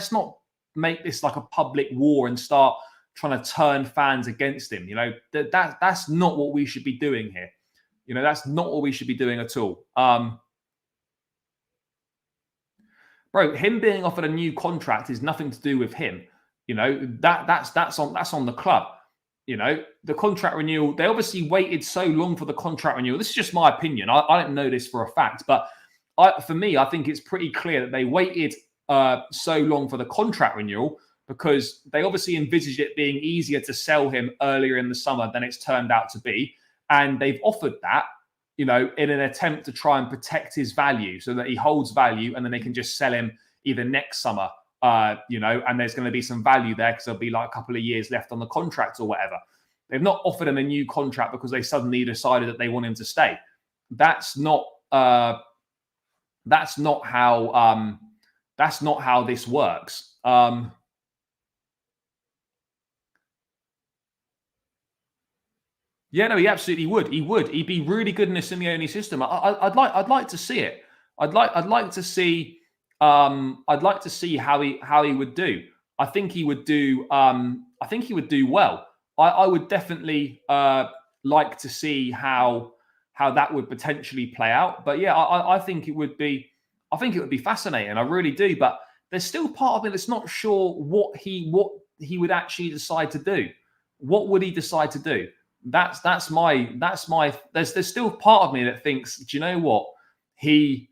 make this like a public war and start trying to turn fans against him. That's not what we should be doing here. That's not what we should be doing at all. Bro, him being offered a new contract is nothing to do with him. That's on the club. The contract renewal, they obviously waited so long for the contract renewal. This is just my opinion. I don't know this for a fact, but for me, I think it's pretty clear that they waited so long for the contract renewal because they obviously envisaged it being easier to sell him earlier in the summer than it's turned out to be. And they've offered that, in an attempt to try and protect his value so that he holds value and then they can just sell him either next summer, and there's going to be some value there because there'll be like a couple of years left on the contract or whatever. They've not offered him a new contract because they suddenly decided that they want him to stay. That's not how this works. Yeah, no, he absolutely would. He would. He'd be really good in a Simeone system. I'd like to see it. I'd like to see how he would do. I think he would do. I think he would do well. I would definitely like to see how that would potentially play out. But yeah, I think it would be. I think it would be fascinating. I really do. But there's still part of me that's not sure what he would actually decide to do. What would he decide to do? There's still part of me that thinks, do you know what? He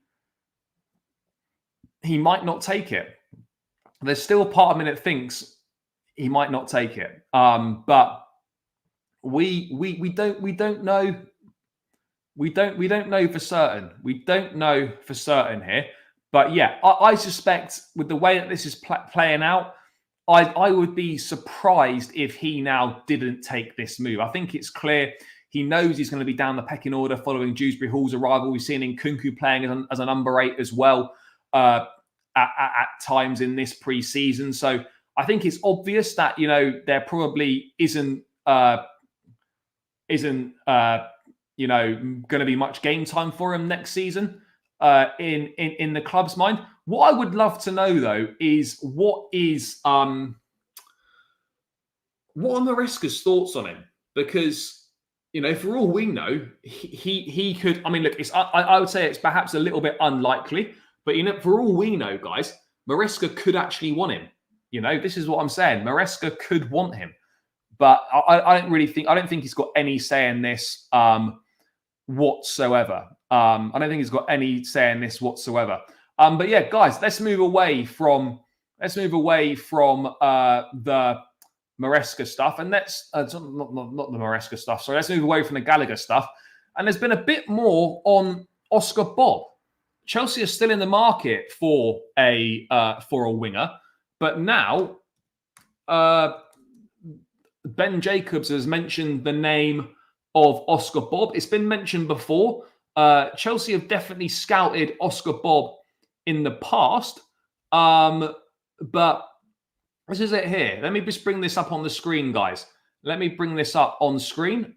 might not take it. There's still a part of me that thinks he might not take it. But we don't know. We don't know for certain. We don't know for certain here. But yeah, I suspect with the way that this is playing out, I would be surprised if he now didn't take this move. I think it's clear He knows he's going to be down the pecking order following Dewsbury Hall's arrival. We've seen Nkunku playing as a number 8 as well at times in this pre-season. So I think it's obvious that, there probably isn't going to be much game time for him next season in the club's mind. What I would love to know, though, is what are Maresca's thoughts on him? Because, for all we know, he could. I mean, look, I would say it's perhaps a little bit unlikely, but for all we know, guys, Maresca could actually want him. This is what I'm saying. Maresca could want him, but I don't think he's got any say in this whatsoever. I don't think he's got any say in this whatsoever. But yeah, guys, let's move away from the Maresca stuff, and let's not the Maresca stuff. Sorry, let's move away from the Gallagher stuff. And there's been a bit more on Oscar Bobb. Chelsea are still in the market for a winger, but now Ben Jacobs has mentioned the name of Oscar Bobb. It's been mentioned before. Chelsea have definitely scouted Oscar Bobb in the past, but this is it here. Let me just bring this up on the screen, guys. Let me bring this up on screen.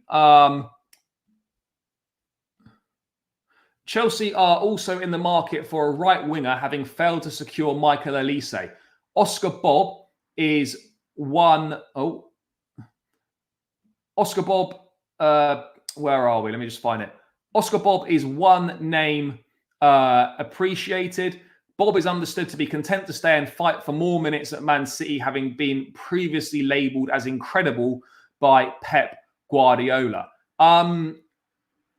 Chelsea are also in the market for a right winger, having failed to secure Michael Elise. Oscar Bobb is one. Oh, Oscar Bobb. Where are we? Let me just find it. Oscar Bobb is one name appreciated. Bobb is understood to be content to stay and fight for more minutes at Man City, having been previously labelled as incredible by Pep Guardiola.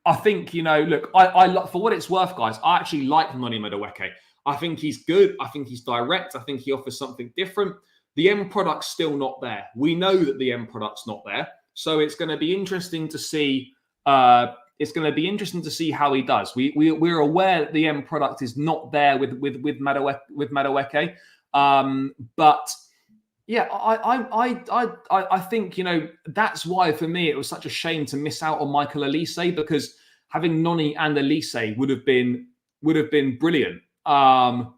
I think, look, I for what it's worth, guys, I actually like Noni Madueke. I think he's good. I think he's direct. I think he offers something different. The end product's still not there. We know that the end product's not there. So it's going to be interesting to see. It's going to be interesting to see how he does. We're aware that the end product is not there with Madueke. But yeah, I think that's why for me it was such a shame to miss out on Michael Elise, because having Noni and Elise would have been brilliant. Look,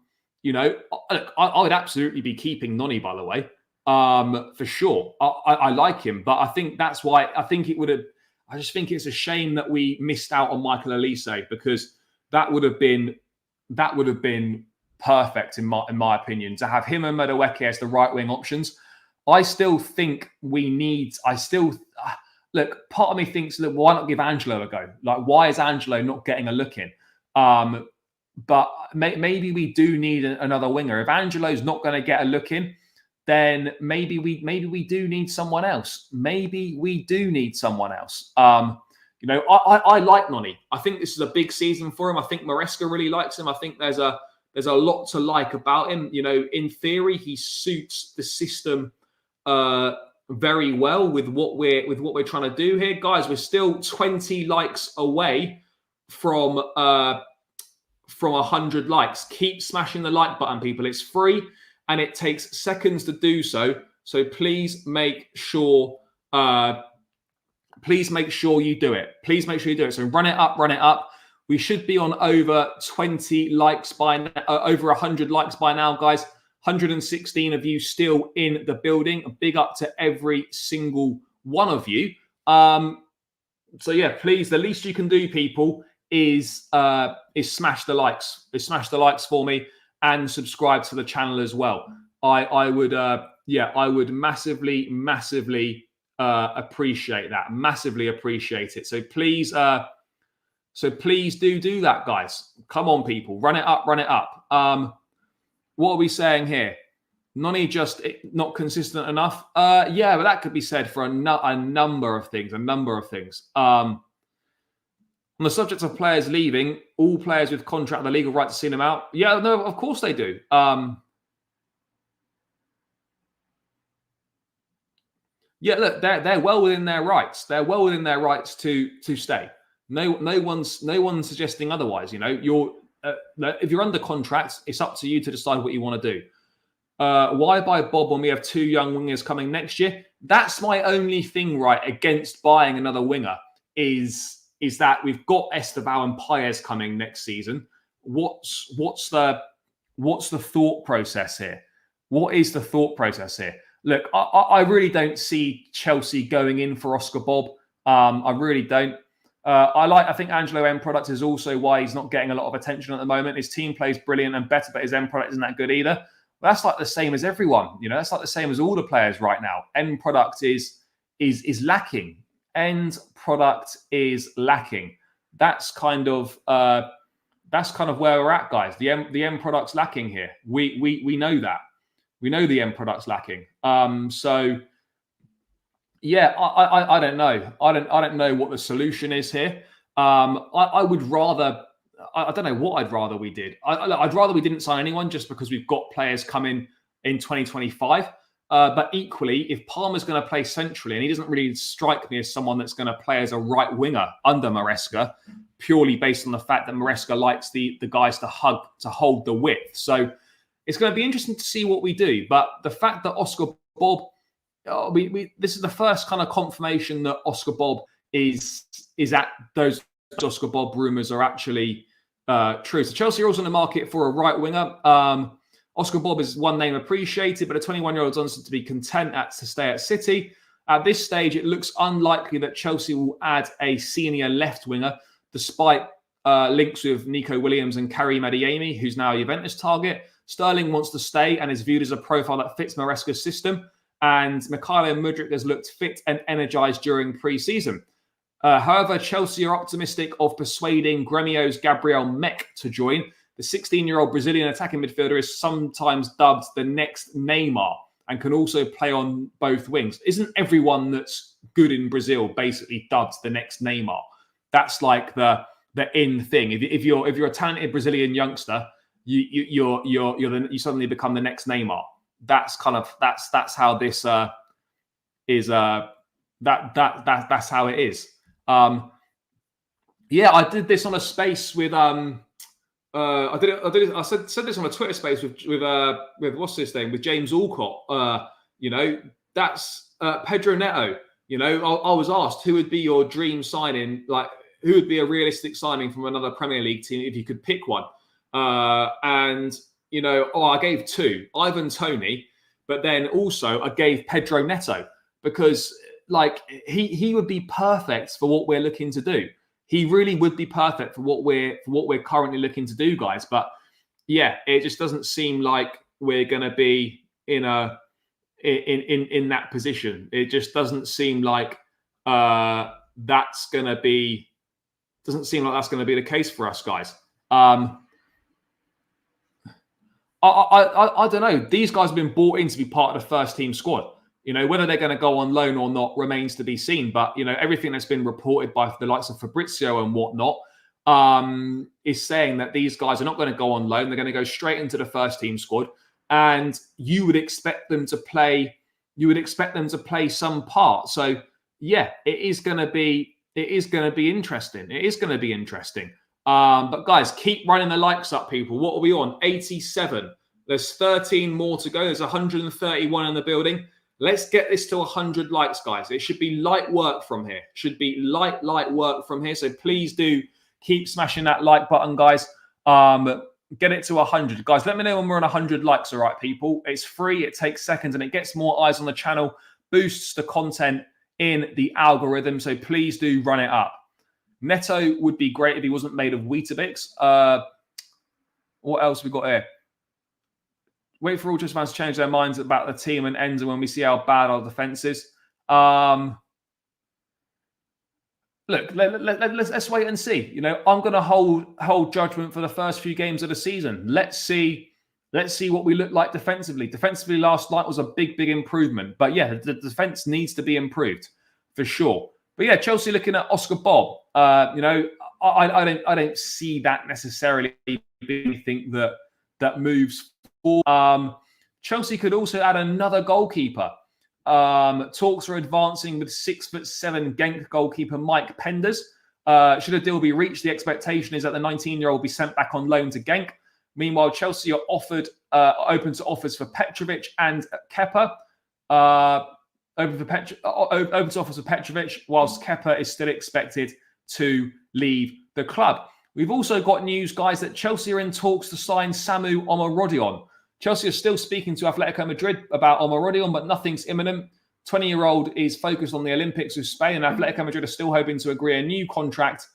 I would absolutely be keeping Noni, by the way, for sure. I like him, but I think that's why I think it would have. I just think it's a shame that we missed out on Michael Elise, because that would have been perfect in my opinion to have him and Madueke as the right wing options. I still think we need. Look. Part of me thinks that why not give Angelo a go? Like, why is Angelo not getting a look in? But maybe we do need another winger. If Angelo's not going to get a look in, then maybe we do need someone else. Maybe we do need someone else. I like Noni. I think this is a big season for him. I think Maresca really likes him. I think there's a lot to like about him. In theory, he suits the system very well with what we're trying to do here, guys. We're still 20 likes away from 100 likes. Keep smashing the like button, people. It's free. And it takes seconds to do so. So please make sure you do it. Please make sure you do it. So run it up. We should be on over 20 likes by now, over 100 likes by now, guys. 116 of you still in the building. A big up to every single one of you. So yeah, please, the least you can do, people, is smash the likes. Smash the likes for me. And subscribe to the channel as well. I would massively appreciate that. Massively appreciate it. So please do that, guys. Come on, people. Run it up. What are we saying here? Noni just not consistent enough. Yeah, but that could be said for a number of things. On the subject of players leaving, all players with contract have the legal right to see them out. Yeah, no, of course they do. Yeah, look, they're well within their rights. They're well within their rights to stay. No one's suggesting otherwise. If you're under contract, it's up to you to decide what you want to do. Why buy Bobb when we have 2 young wingers coming next year? That's my only thing, right, against buying another winger. is that we've got Esteval and Paez coming next season. What's the thought process here? What is the thought process here? Look, I really don't see Chelsea going in for Oscar Bobb. I really don't. I think Angelo end product is also why he's not getting a lot of attention at the moment. His team plays brilliant and better, but his end product isn't that good either. But that's like the same as everyone. That's like the same as all the players right now. End product is lacking. End product is lacking. That's kind of where we're at, guys. The end product's lacking here. We know that. We know the end product's lacking. So yeah, I don't know. I don't know what the solution is here. I would rather. I don't know what I'd rather we did. I'd rather we didn't sign anyone just because we've got players coming in 2025. But equally, if Palmer's going to play centrally, and he doesn't really strike me as someone that's going to play as a right winger under Maresca, purely based on the fact that Maresca likes the guys to hold the width. So it's going to be interesting to see what we do. But the fact that Oscar Bobb, this is the first kind of confirmation that Oscar Bobb is at those Oscar Bobb rumours are actually true. So Chelsea are also in the market for a right winger. Oscar Bobb is one name appreciated, but a 21-year-old wants to be content to stay at City. At this stage, it looks unlikely that Chelsea will add a senior left winger, despite links with Nico Williams and Karim Adeyemi, who's now a Juventus target. Sterling wants to stay and is viewed as a profile that fits Maresca's system. And Mikhailo Mudryk has looked fit and energised during pre-season. However, Chelsea are optimistic of persuading Gremio's Gabriel Mek to join. The 16-year-old Brazilian attacking midfielder is sometimes dubbed the next Neymar and can also play on both wings. Isn't everyone that's good in Brazil basically dubbed the next Neymar? That's like the in thing. If you're a talented Brazilian youngster, you suddenly become the next Neymar. That's how this is. That's how it is. Yeah, I did this on a space with I said this on a Twitter space with what's his name, with James Alcott. That's Pedro Neto. I was asked who would be your dream signing, like who would be a realistic signing from another Premier League team if you could pick one. I gave two, Ivan Toney, but then also I gave Pedro Neto because he would be perfect for what we're looking to do. He really would be perfect for what we're currently looking to do, guys. But yeah, it just doesn't seem like we're going to be in that position. It just doesn't seem like that's going to be the case for us, guys. I don't know. These guys have been brought in to be part of the first team squad. Whether they're going to go on loan or not remains to be seen. But, everything that's been reported by the likes of Fabrizio and whatnot is saying that these guys are not going to go on loan. They're going to go straight into the first team squad. And you would expect them to play some part. So, yeah, it is going to be interesting. It is going to be interesting. But, guys, keep running the likes up, people. What are we on? 87. There's 13 more to go. There's 131 in the building. Let's get this to 100 likes, guys. It should be light work from here. Should be light work from here. So please do keep smashing that like button, guys. Get it to 100. Guys, let me know when we're on 100 likes, all right, people? It's free. It takes seconds, and it gets more eyes on the channel, boosts the content in the algorithm. So please do run it up. Neto would be great if he wasn't made of Weetabix. What else we got here? Wait for all Chelsea fans to change their minds about the team and Enzo when we see how bad our defence is. Look, let's wait and see. I'm going to hold judgment for the first few games of the season. Let's see what we look like defensively. Defensively, last night was a big improvement. But yeah, the defence needs to be improved for sure. But yeah, Chelsea looking at Oscar Bobb. I don't see that necessarily being anything that moves. Chelsea could also add another goalkeeper. Talks are advancing with 6'7" Genk goalkeeper Mike Penders. Should a deal be reached, the expectation is that the 19-year-old will be sent back on loan to Genk. Meanwhile, Chelsea are open to offers for Petrovic and Kepa. over to offers for Petrovic, whilst Kepa is still expected to leave the club. We've also got news, guys, that Chelsea are in talks to sign Samu Omorodion. Chelsea are still speaking to Atletico Madrid about Omorodion, but nothing's imminent. 20-year-old is focused on the Olympics with Spain, and Atletico Madrid are still hoping to agree a new contract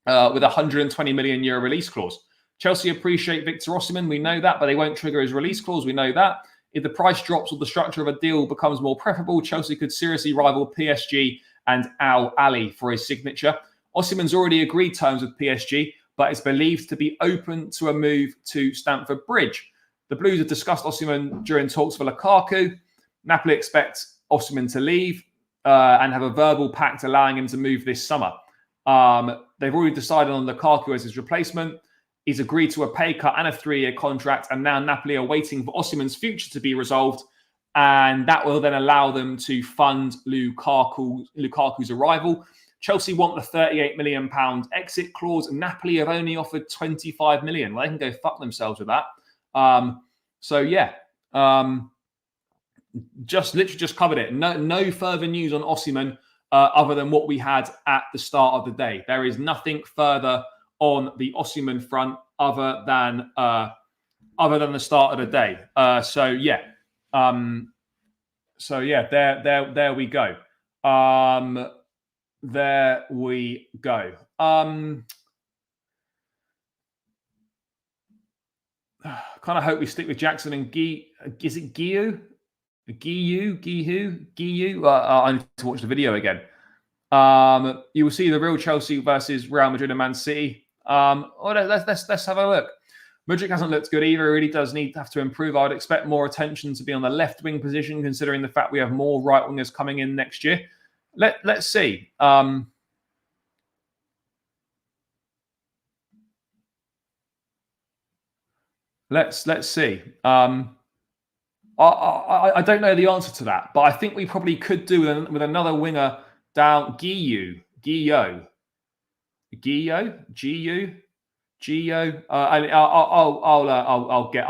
with a €120 million release clause. Chelsea appreciate Victor Osimhen, we know that, but they won't trigger his release clause, we know that. If the price drops or the structure of a deal becomes more preferable, Chelsea could seriously rival PSG and Al Ahly for his signature. Osimhen's already agreed terms with PSG, but is believed to be open to a move to Stamford Bridge. The Blues have discussed Osimhen during talks for Lukaku. Napoli expect Osimhen to leave and have a verbal pact allowing him to move this summer. They've already decided on Lukaku as his replacement. He's agreed to a pay cut and a 3-year contract, and now Napoli are waiting for Osimhen's future to be resolved, and that will then allow them to fund Lukaku's arrival. Chelsea want the £38 million exit clause, and Napoli have only offered £25 million. Well, they can go fuck themselves with that. Just covered it. No further news on Osimhen other than what we had at the start of the day. There is nothing further on the Osimhen front other than the start of the day. There we go. There we go. Kind of hope we stick with Jackson and Is it Giyu? Giyu? I need to watch the video again. You will see the real Chelsea versus Real Madrid and Man City. Let's have a look. Mudryk hasn't looked good either. He really does have to improve. I would expect more attention to be on the left wing position, considering the fact we have more right wingers coming in next year. Let's see. Let's see. I don't know the answer to that, but I think we probably could do with another winger down. Gio. I'll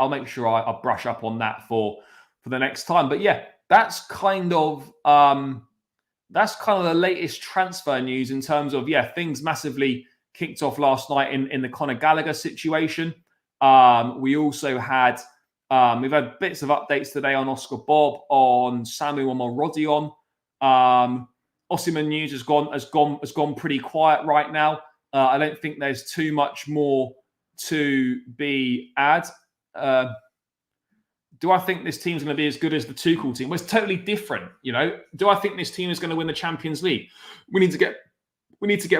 make sure I'll brush up on that for the next time. But yeah, that's kind of the latest transfer news in terms of things massively kicked off last night in the Conor Gallagher situation. We also had we've had bits of updates today on Oscar Bobb, on Samu Omorodion. Osimhen news has gone pretty quiet right now. I don't think there's too much more to be add. Do I think this team's going to be as good as the Tuchel team? Well, it's totally different, Do I think this team is going to win the Champions League? We need to get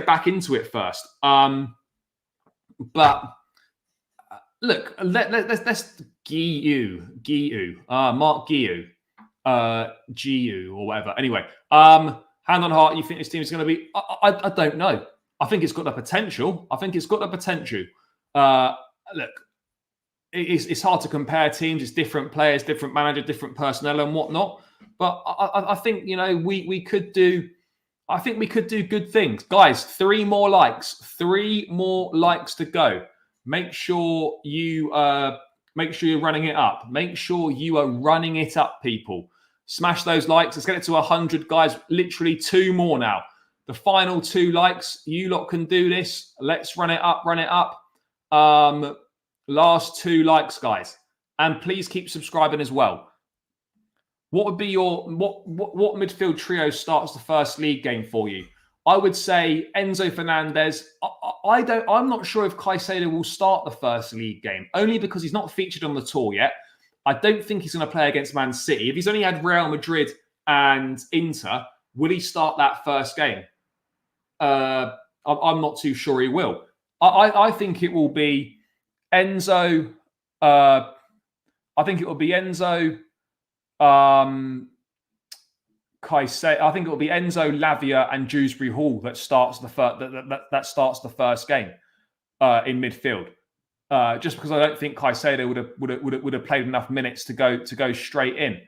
back into it first. But look, let's Mark Giu, or whatever. Anyway, hand on heart, you think this team is going to be? I don't know. I think it's got the potential. Look, it's hard to compare teams. It's different players, different manager, different personnel, and whatnot. But I think we could do. I think we could do good things, guys. 3 more likes. 3 more likes to go. Make sure you're running it up. Make sure you are running it up, people. Smash those likes. Let's get it to 100, guys. Literally 2 more now. The final 2 likes. You lot can do this. Let's run it up. Last 2 likes, guys. And please keep subscribing as well. What would be your what midfield trio starts the first league game for you? I would say Enzo Fernandez. I'm not sure if Caicedo will start the first league game, only because he's not featured on the tour yet. I don't think he's going to play against Man City. If he's only had Real Madrid and Inter, will he start that first game? I'm not too sure he will. I think it will be Enzo. I think it will be Enzo. Caicedo. I think it will be Enzo, Lavia, and Dewsbury Hall that starts the first game in midfield. Just because I don't think Caicedo would have played enough minutes to go straight in.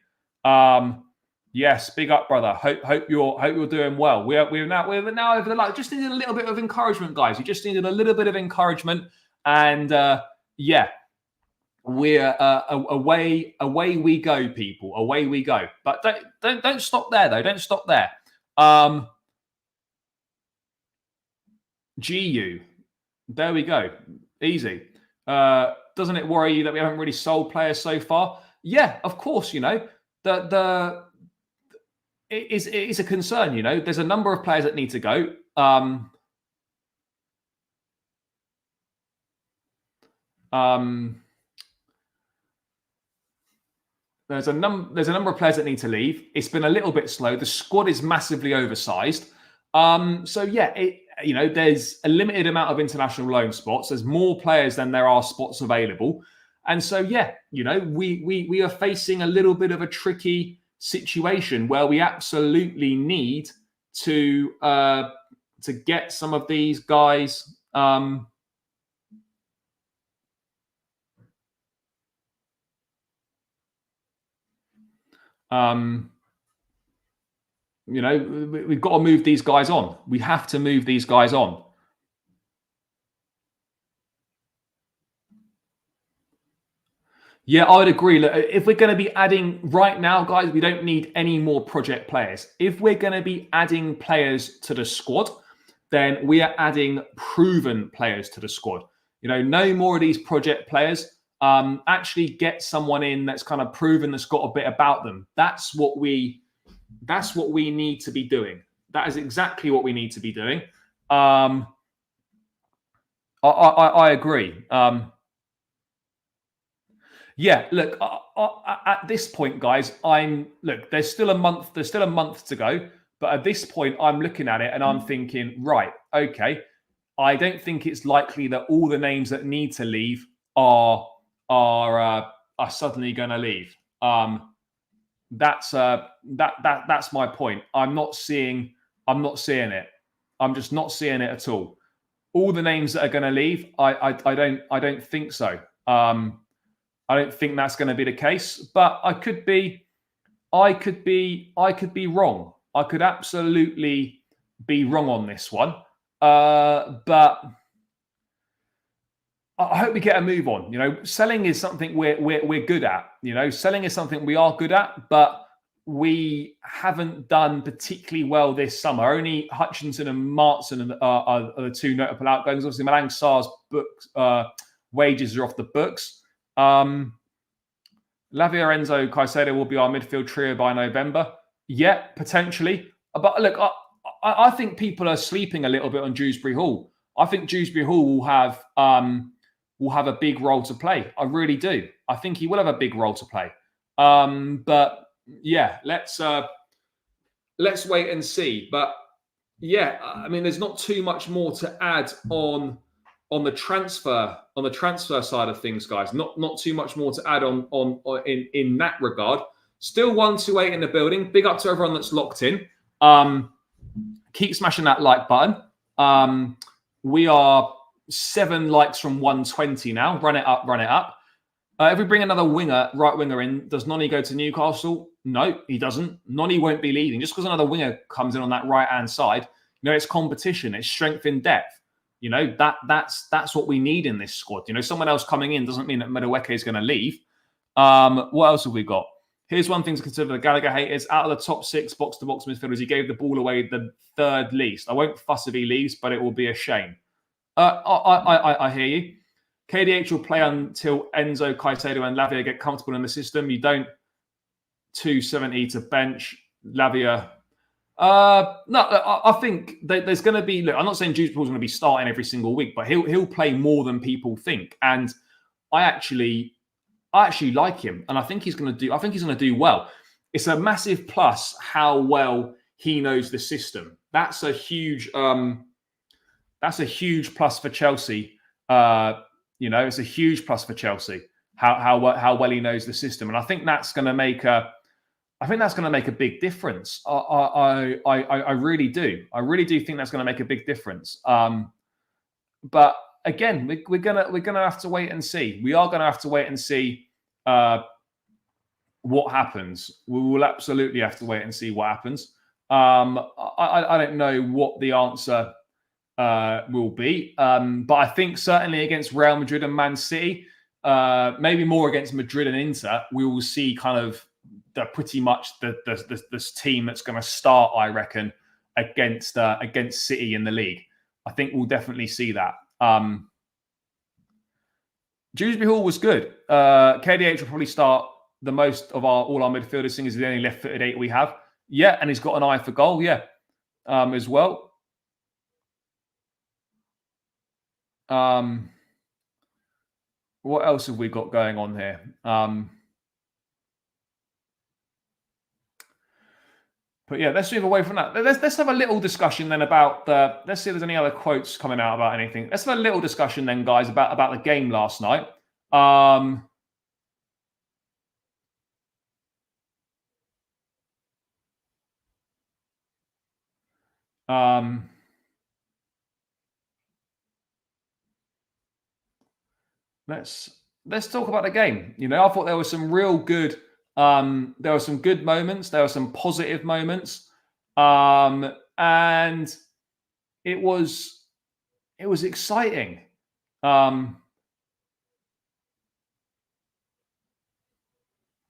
Yes, big up, brother. Hope you're doing well. We're now over the line. Just needed a little bit of encouragement, guys. You just needed a little bit of encouragement, and we're away we go, people. Away we go. But don't stop there though. Don't stop there. GU. There we go. Easy. Doesn't it worry you that we haven't really sold players so far? Yeah, of course. You know, it is a concern. You know, there's a number of players that need to go. There's a number of players that need to leave. It's been a little bit slow. The squad is massively oversized. So yeah, there's a limited amount of international loan spots. There's more players than there are spots available. And so, yeah, we are facing a little bit of a tricky situation where we absolutely need to get some of these guys. We've got to move these guys on. We have to move these guys on. Yeah, I would agree. Look, if we're going to be adding right now, guys, we don't need any more project players. If we're going to be adding players to the squad, then we are adding proven players to the squad. No more of these project players. Actually get someone in that's kind of proven, that's got a bit about them. That's what we need to be doing. That is exactly what we need to be doing. I agree. Yeah, look, at this point, guys, there's still a month to go. But at this point, I'm looking at it and I'm thinking, right, okay, I don't think it's likely that all the names that need to leave are suddenly going to leave. That's my point. I'm not seeing it. I'm just not seeing it at all. All the names that are going to leave, I don't think so. I don't think that's going to be the case, but I could be wrong. I could absolutely be wrong on this one. But I hope we get a move on. Selling is something we're good at. Selling is something we are good at, but we haven't done particularly well this summer. Only Hutchinson and Martson are the two notable outgoings. Obviously, Malang Sarr's books wages are off the books. Lavia, Enzo, Caicedo will be our midfield trio by November. Yeah, potentially. But look, I think people are sleeping a little bit on Dewsbury Hall. I think Dewsbury Hall will have a big role to play. I really do. I think he will have a big role to play. But yeah, let's wait and see. But yeah, I mean, there's not too much more to add on the transfer side of things, guys. Not too much more to add on in that regard. Still 128 in the building. Big up to everyone that's locked in. Keep smashing that like button. We are 7 likes from 120 now. Run it up. If we bring another right winger in, does Noni go to Newcastle? No, he doesn't. Noni won't be leaving. Just because another winger comes in on that right-hand side, it's competition. It's strength in depth. That's what we need in this squad. Someone else coming in doesn't mean that Madueke is going to leave. What else have we got? Here's one thing to consider for the Gallagher haters. Out of the top 6 box-to-box midfielders, he gave the ball away the 3rd least. I won't fuss if he leaves, but it will be a shame. I hear you. KDH will play until Enzo, Caicedo and Lavia get comfortable in the system. You don't 270 to bench Lavia. No, I think there's going to be. Look, I'm not saying Dewsbury Hall's going to be starting every single week, but he'll play more than people think. And I actually like him, and I think he's going to do well. It's a massive plus how well he knows the system. That's a huge plus for Chelsea. It's a huge plus for Chelsea how well he knows the system, and I think that's going to make a big difference. I really do. I really do think that's going to make a big difference. But again, we're gonna have to wait and see. We are going to have to wait and see what happens. We will absolutely have to wait and see what happens. I don't know what the answer will be, but I think certainly against Real Madrid and Man City, maybe more against Madrid and Inter, we will see kind of pretty much this team that's going to start, I reckon, against City in the league. I think we'll definitely see that. Dewsbury Hall was good. KDH will probably start the most of all our midfielders, seeing as he's the only left-footed 8 we have. Yeah, and he's got an eye for goal, yeah, as well. What else have we got going on here? But yeah, let's move away from that. Let's have a little discussion then about let's see if there's any other quotes coming out about anything. Let's have a little discussion then, guys, about the game last night. Let's talk about the game. You know, I thought there were some real good. There were some good moments. There were some positive moments, and it was exciting. You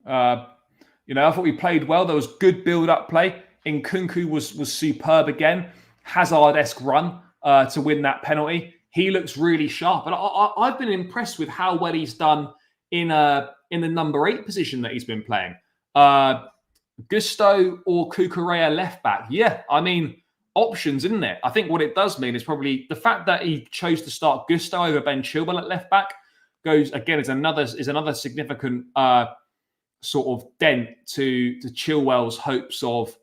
know, I thought we played well. There was good build-up play. Nkunku was superb again. Hazard-esque run to win that penalty. He looks really sharp, and I've been impressed with how well he's done in the number 8 position that he's been playing. Gusto or Cucurella left back. Yeah, I mean, options, isn't it? I think what it does mean is probably the fact that he chose to start Gusto over Ben Chilwell at left back goes again is another significant sort of dent to Chilwell's hopes of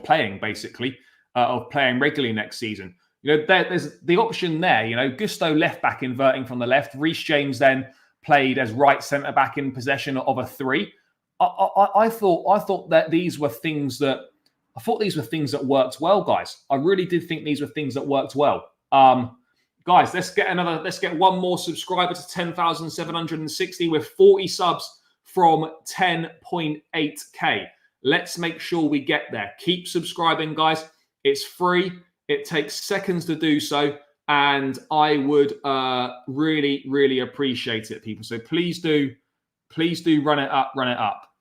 playing, basically, of playing regularly next season. You know, there's the option there. You know, Gusto left back inverting from the left. Reece James then played as right centre back in possession of a 3. I thought that these were things that worked well, guys. I really did think these were things that worked well. Guys, let's get one more subscriber to 10,760 with 40 subs from 10.8k. Let's make sure we get there. Keep subscribing, guys. It's free. It takes seconds to do so, and I would really, really appreciate it, people. So please do run it up.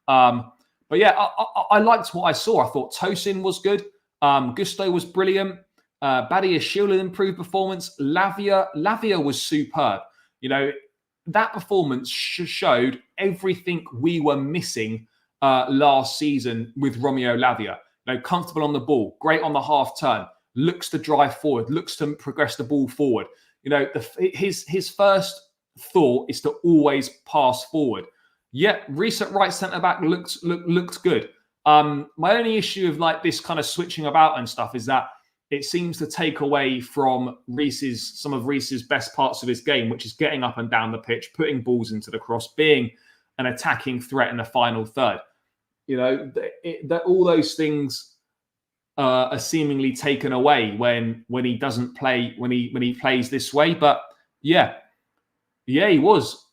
But yeah, I liked what I saw. I thought Tosin was good. Gusto was brilliant. Badiashile improved performance. Lavia was superb. You know, that performance showed everything we were missing last season with Romeo Lavia. You know, comfortable on the ball, great on the half turn, looks to drive forward, looks to progress the ball forward. You know, his first thought is to always pass forward. Yeah, recent right centre back looked good. My only issue of like this kind of switching about and stuff is that it seems to take away from some of Reece's best parts of his game, which is getting up and down the pitch, putting balls into the cross, being an attacking threat in the final third. You know, that all those things are seemingly taken away when he doesn't play, when he plays this way. But yeah, he was.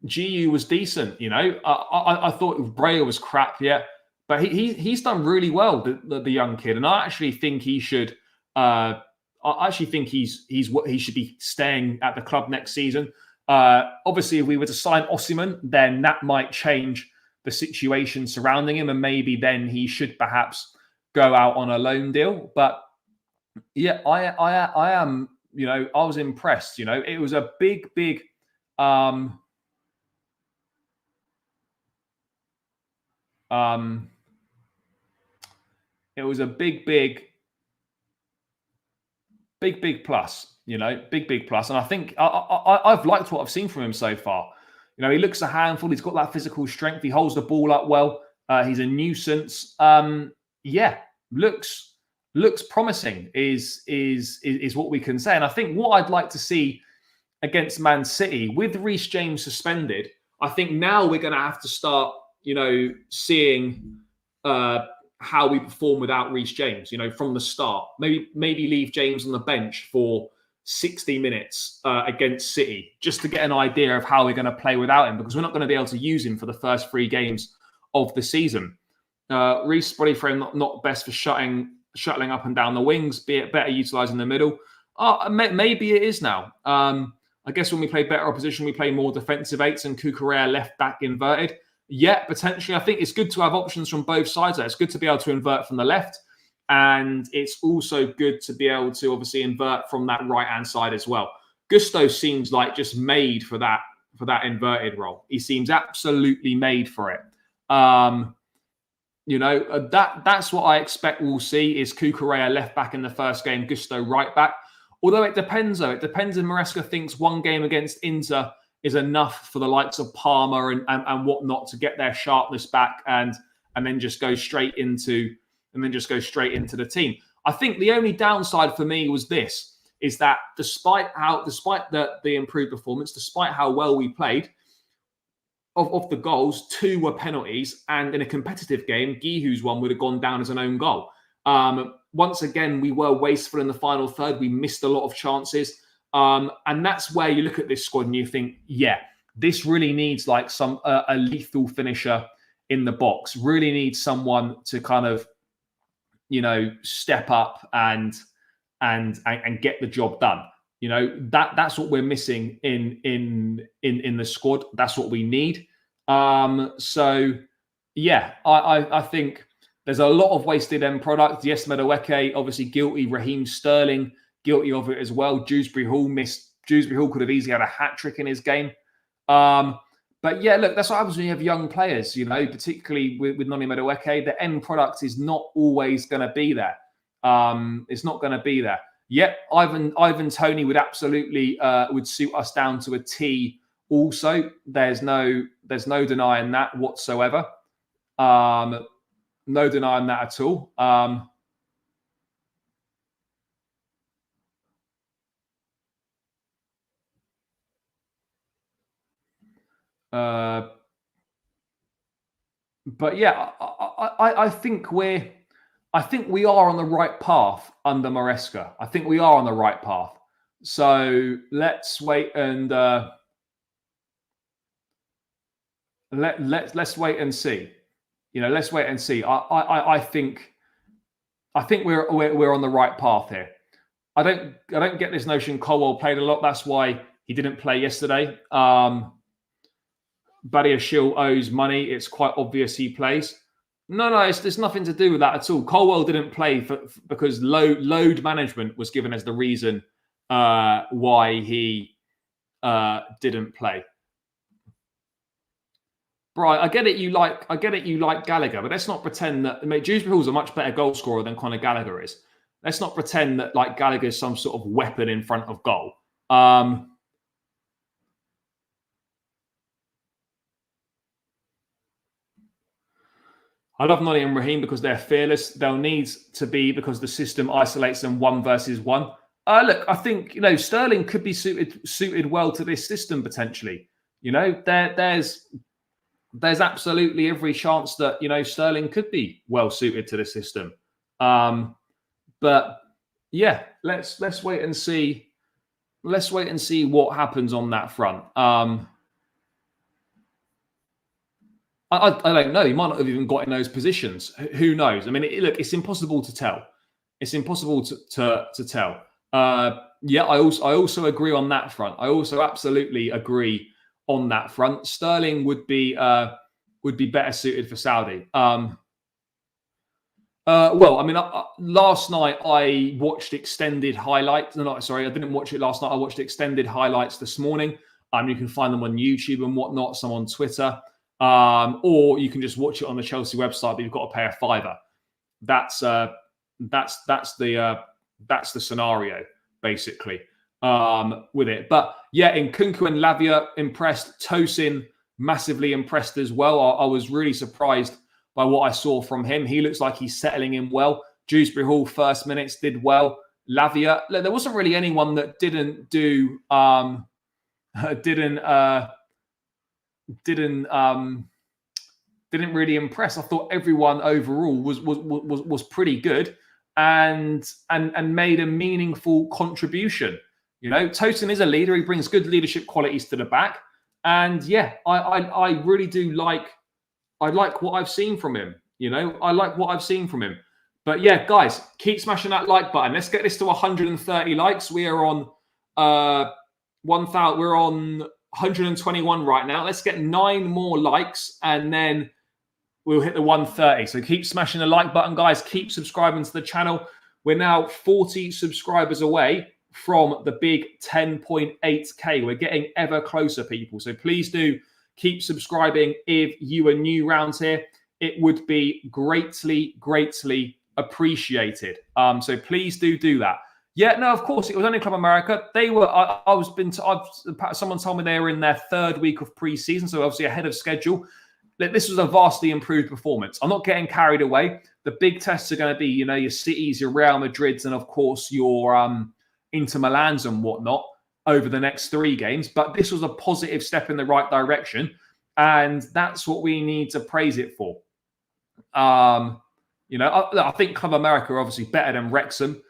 GU was decent, you know. I thought Brea was crap, yeah, but he's done really well, the young kid, and I actually think he should. I actually think he should be staying at the club next season. Obviously, if we were to sign Osimhen, then that might change the situation surrounding him, and maybe then he should perhaps go out on a loan deal. But yeah, I am. You know, I was impressed. You know, it was a big. It was a big plus, you know, big plus. And I think I've liked what I've seen from him so far. You know, he looks a handful. He's got that physical strength. He holds the ball up well. He's a nuisance. Yeah, looks promising is what we can say. And I think what I'd like to see against Man City with Reece James suspended, I think now we're going to have to start, you know, seeing how we perform without Reece James, you know, from the start. Maybe leave James on the bench for 60 minutes against City, just to get an idea of how we're going to play without him, because we're not going to be able to use him for the first 3 games of the season. Reece body frame not best for shuttling up and down the wings, be it better utilising the middle. Maybe it is now. I guess when we play better opposition, we play more defensive eights and Cucurella left back inverted. Yeah, potentially. I think it's good to have options from both sides. It's good to be able to invert from the left. And it's also good to be able to obviously invert from that right-hand side as well. Gusto seems like just made for that inverted role. He seems absolutely made for it. That's what I expect we'll see is Cucurella left back in the first game, Gusto right back. Although it depends, though. It depends if Maresca thinks one game against Inter is enough for the likes of Parma and whatnot to get their sharpness back and then just go straight into the team. I think the only downside for me was this, is that despite the improved performance, despite how well we played, of the goals, 2 were penalties, and in a competitive game, Gihu's one would have gone down as an own goal. Once again, we were wasteful in the final third. We missed a lot of chances. And that's where you look at this squad and you think, yeah, this really needs like a lethal finisher in the box. Really needs someone to kind of, step up and get the job done. That's what we're missing in the squad. That's what we need. So yeah, I think there's a lot of wasted end product. Yes, Madueke obviously guilty. Raheem Sterling guilty of it as well. Dewsbury Hall could have easily had a hat trick in his game. But yeah, look, that's what happens when you have young players. Particularly with Noni Madueke, the end product is not always going to be there. It's not going to be there. Yep, Ivan Toney would absolutely would suit us down to a T. Also, there's no denying that whatsoever. No denying that at all. But yeah, I think we are on the right path under Maresca. I think we are on the right path. So let's wait and let's wait and see. Let's wait and see. I think we're on the right path here. I don't get this notion Colwell played a lot. That's why he didn't play yesterday. Badiashile owes money. It's quite obvious he plays. No, there's nothing to do with that at all. Colwell didn't play because load management was given as the reason why he didn't play. Brian, I get it. You like Gallagher, but let's not pretend that. Dewsbury Hall's a much better goal scorer than Conor Gallagher is. Let's not pretend that like Gallagher is some sort of weapon in front of goal. I love Nolly and Raheem because they're fearless. They'll need to be because the system isolates them 1 versus 1. Look, I think Sterling could be suited well to this system potentially. There's absolutely every chance that Sterling could be well suited to the system. But yeah, let's wait and see. Let's wait and see what happens on that front. I don't know. He might not have even got in those positions. Who knows? I mean, it's impossible to tell. It's impossible to tell. Yeah, I also agree on that front. I also absolutely agree on that front. Sterling would be better suited for Saudi. Well, I mean, last night I watched extended highlights. No, sorry, I didn't watch it last night. I watched extended highlights this morning. You can find them on YouTube and whatnot. Some on Twitter. Or you can just watch it on the Chelsea website, but you've got to pay a £5. That's the scenario basically with it. But yeah, Nkunku and Lavia impressed. Tosin massively impressed as well. I was really surprised by what I saw from him. He looks like he's settling in well. Dewsbury Hall first minutes did well. Lavia, there wasn't really anyone that didn't really impress. I thought everyone overall was pretty good and made a meaningful contribution. Tosin is a leader. He brings good leadership qualities to the back. And yeah, I really do like what I've seen from him. I like what I've seen from him. But yeah, guys, keep smashing that like button. Let's get this to 130 likes. We are on 1,000. We're on 121 right now. Let's get 9 more likes and then we'll hit the 130. So keep smashing the like button, guys. Keep subscribing to the channel. We're now 40 subscribers away from the big 10.8K. We're getting ever closer, people. So please do keep subscribing if you are new around here. It would be greatly, greatly appreciated. So please do that. Yeah, no, of course, it was only Club America. They were, someone told me they were in their 3rd week of preseason, so obviously ahead of schedule. This was a vastly improved performance. I'm not getting carried away. The big tests are going to be, your Cities, your Real Madrids, and of course your Inter Milans and whatnot over the next 3 games. But this was a positive step in the right direction, and that's what we need to praise it for. I think Club America are obviously better than Wrexham.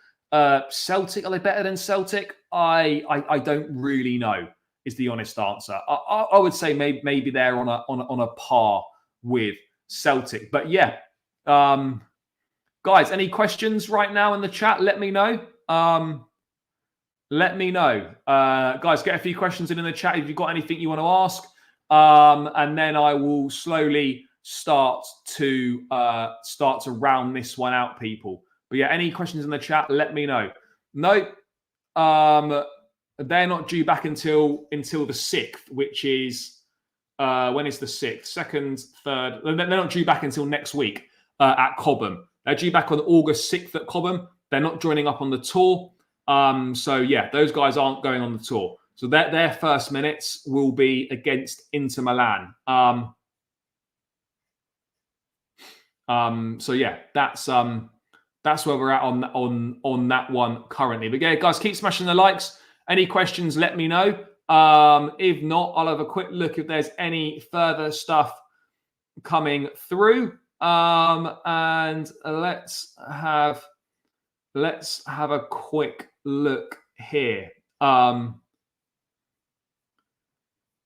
Celtic, are they better than Celtic? I don't really know, is the honest answer. I would say maybe they're on a par with Celtic. But yeah, guys, any questions right now in the chat? Let me know. Guys, get a few questions in the chat if you've got anything you want to ask. And then I will slowly start to round this one out, people. But yeah, any questions in the chat, let me know. No, they're not due back until the 6th, which is when is the 6th? 2nd, 3rd. They're not due back until next week at Cobham. They're due back on August 6th at Cobham. They're not joining up on the tour. So yeah, those guys aren't going on the tour. So their first minutes will be against Inter Milan. So yeah, that's where we're at on that one currently. But yeah, guys, keep smashing the likes. Any questions, let me know. If not, I'll have a quick look if there's any further stuff coming through. And let's have a quick look here.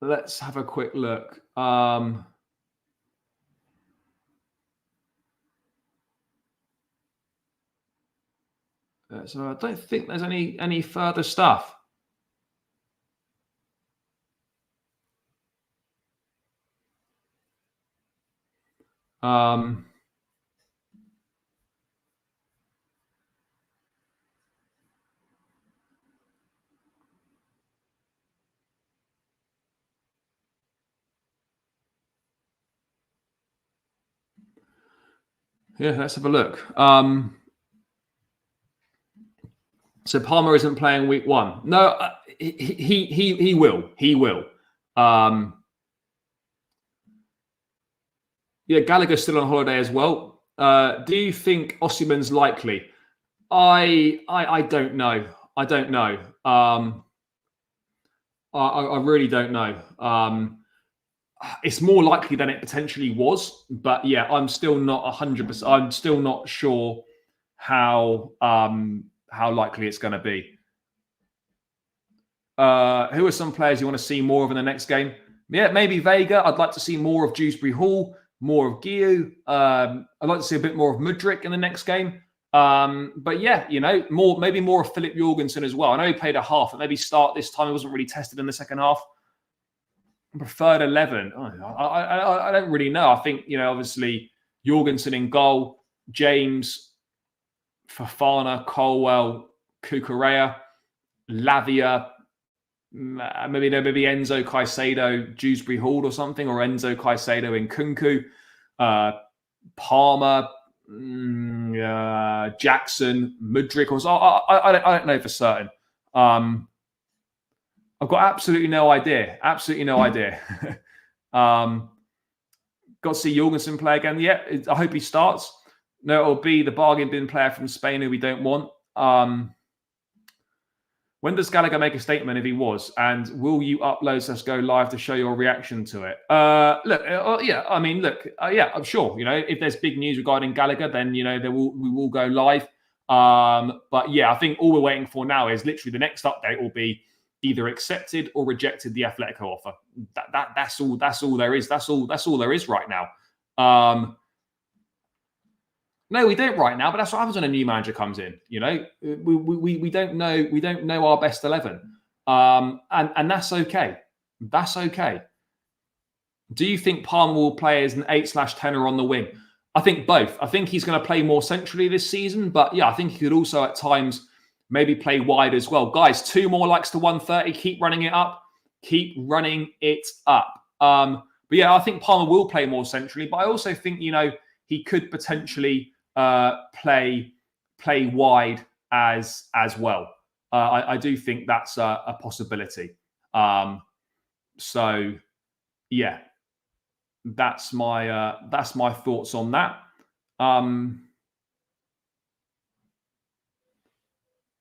Let's have a quick look. So I don't think there's any further stuff. Yeah, let's have a look. So Palmer isn't playing week 1. No, he will. He will. Yeah, Gallagher's still on holiday as well. Do you think Osimhen's likely? I don't know. I don't know. I really don't know. It's more likely than it potentially was, but yeah, I'm still not 100%. I'm still not sure how likely it's going to be. Who are some players you want to see more of in the next game? Yeah, maybe Vega. I'd like to see more of Dewsbury Hall, more of Guiu. I'd like to see a bit more of Mudryk in the next game. But yeah, maybe more of Philip Jorgensen as well. I know he played a half, but maybe start this time. He wasn't really tested in the second half. Preferred 11. I don't really know. I think, obviously Jorgensen in goal, James, Fofana, Colwell, Cucurella, Lavia, maybe Enzo Caicedo, Dewsbury Hall or something, or Enzo Caicedo in Nkunku, Palmer, Jackson, Mudryk, or so. I don't know for certain. I've got absolutely no idea. Absolutely no idea. Got to see Jorgensen play again. Yeah, I hope he starts. No, it'll be the bargain bin player from Spain who we don't want. When does Gallagher make a statement if he was? And will you upload Let's Go Live to show your reaction to it? Yeah, I'm sure. If there's big news regarding Gallagher, then, we will go live. But yeah, I think all we're waiting for now is literally the next update will be either accepted or rejected the Atletico offer. That's all there is. That's all there is right now. No, we don't right now, but that's what happens when a new manager comes in. We don't know our best 11. And that's okay. That's okay. Do you think Palmer will play as an 8/10 or on the wing? I think both. I think he's going to play more centrally this season, but yeah, I think he could also at times maybe play wide as well. Guys, 2 more likes to 130. Keep running it up. Keep running it up. But yeah, I think Palmer will play more centrally, but I also think, he could potentially play wide as well. I do think that's a possibility. So yeah, that's my thoughts on that.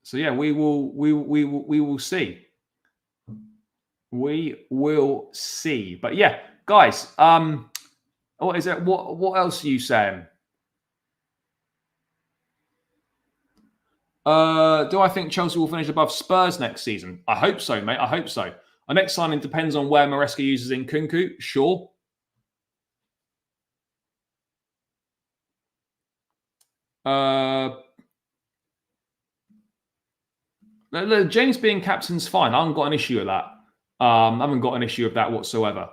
So yeah, we will see. We will see. But yeah, guys, what is it? What else are you saying? Do I think Chelsea will finish above Spurs next season? I hope so, mate. I hope so. Our next signing depends on where Maresca uses Nkunku. Sure. James being captain's fine. I haven't got an issue with that. I haven't got an issue with that whatsoever.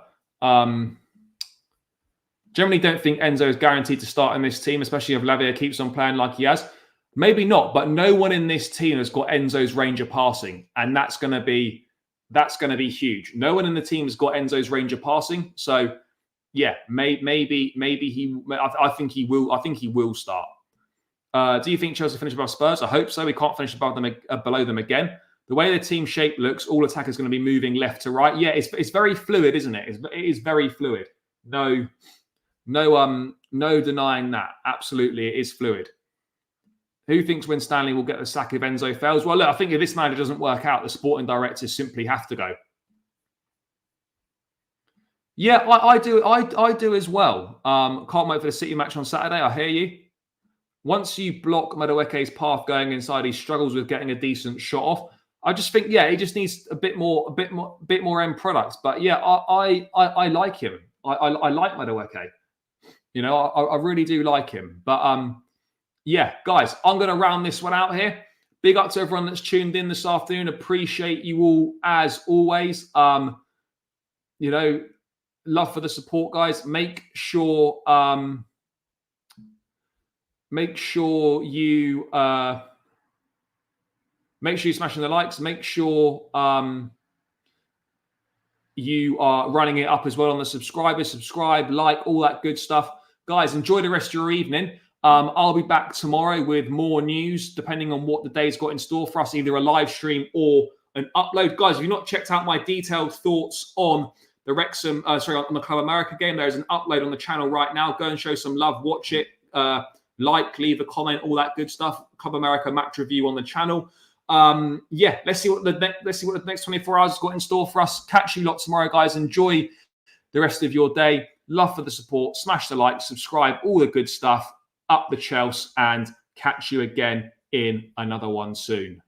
Generally don't think Enzo is guaranteed to start in this team, especially if Lavia keeps on playing like he has. Maybe not, but no one in this team has got Enzo's range of passing, and that's going to be huge. No one in the team has got Enzo's range of passing, so yeah, maybe he. I think he will. I think he will start. Do you think Chelsea finish above Spurs? I hope so. We can't finish above them, below them again. The way the team shape looks, all attackers going to be moving left to right. Yeah, it's very fluid, isn't it? It is very fluid. No denying that. Absolutely, it is fluid. Who thinks when Stanley will get the sack if Enzo fails? Well, look, I think if this manager doesn't work out, the sporting directors simply have to go. Yeah, I do. I do as well. Can't wait for the City match on Saturday. I hear you. Once you block Madueke's path going inside, he struggles with getting a decent shot off. I just think, yeah, he just needs a bit more end product. But yeah, I like him. I like Madueke. I really do like him. But yeah, guys, I'm going to round this one out here. Big up to everyone that's tuned in this afternoon. Appreciate you all as always. Love for the support, guys. Make sure you smashing the likes. Make sure you are running it up as well on the subscribers. Subscribe, like, all that good stuff. Guys, enjoy the rest of your evening. I'll be back tomorrow with more news, depending on what the day's got in store for us, either a live stream or an upload. Guys, if you've not checked out my detailed thoughts on the on the Club America game, there's an upload on the channel right now. Go and show some love, watch it, leave a comment, all that good stuff. Club America match review on the channel. Yeah, let's see what the next 24 hours has got in store for us. Catch you lot tomorrow, guys. Enjoy the rest of your day. Love for the support. Smash the like, subscribe, all the good stuff. Up the Chelsea, and catch you again in another one soon.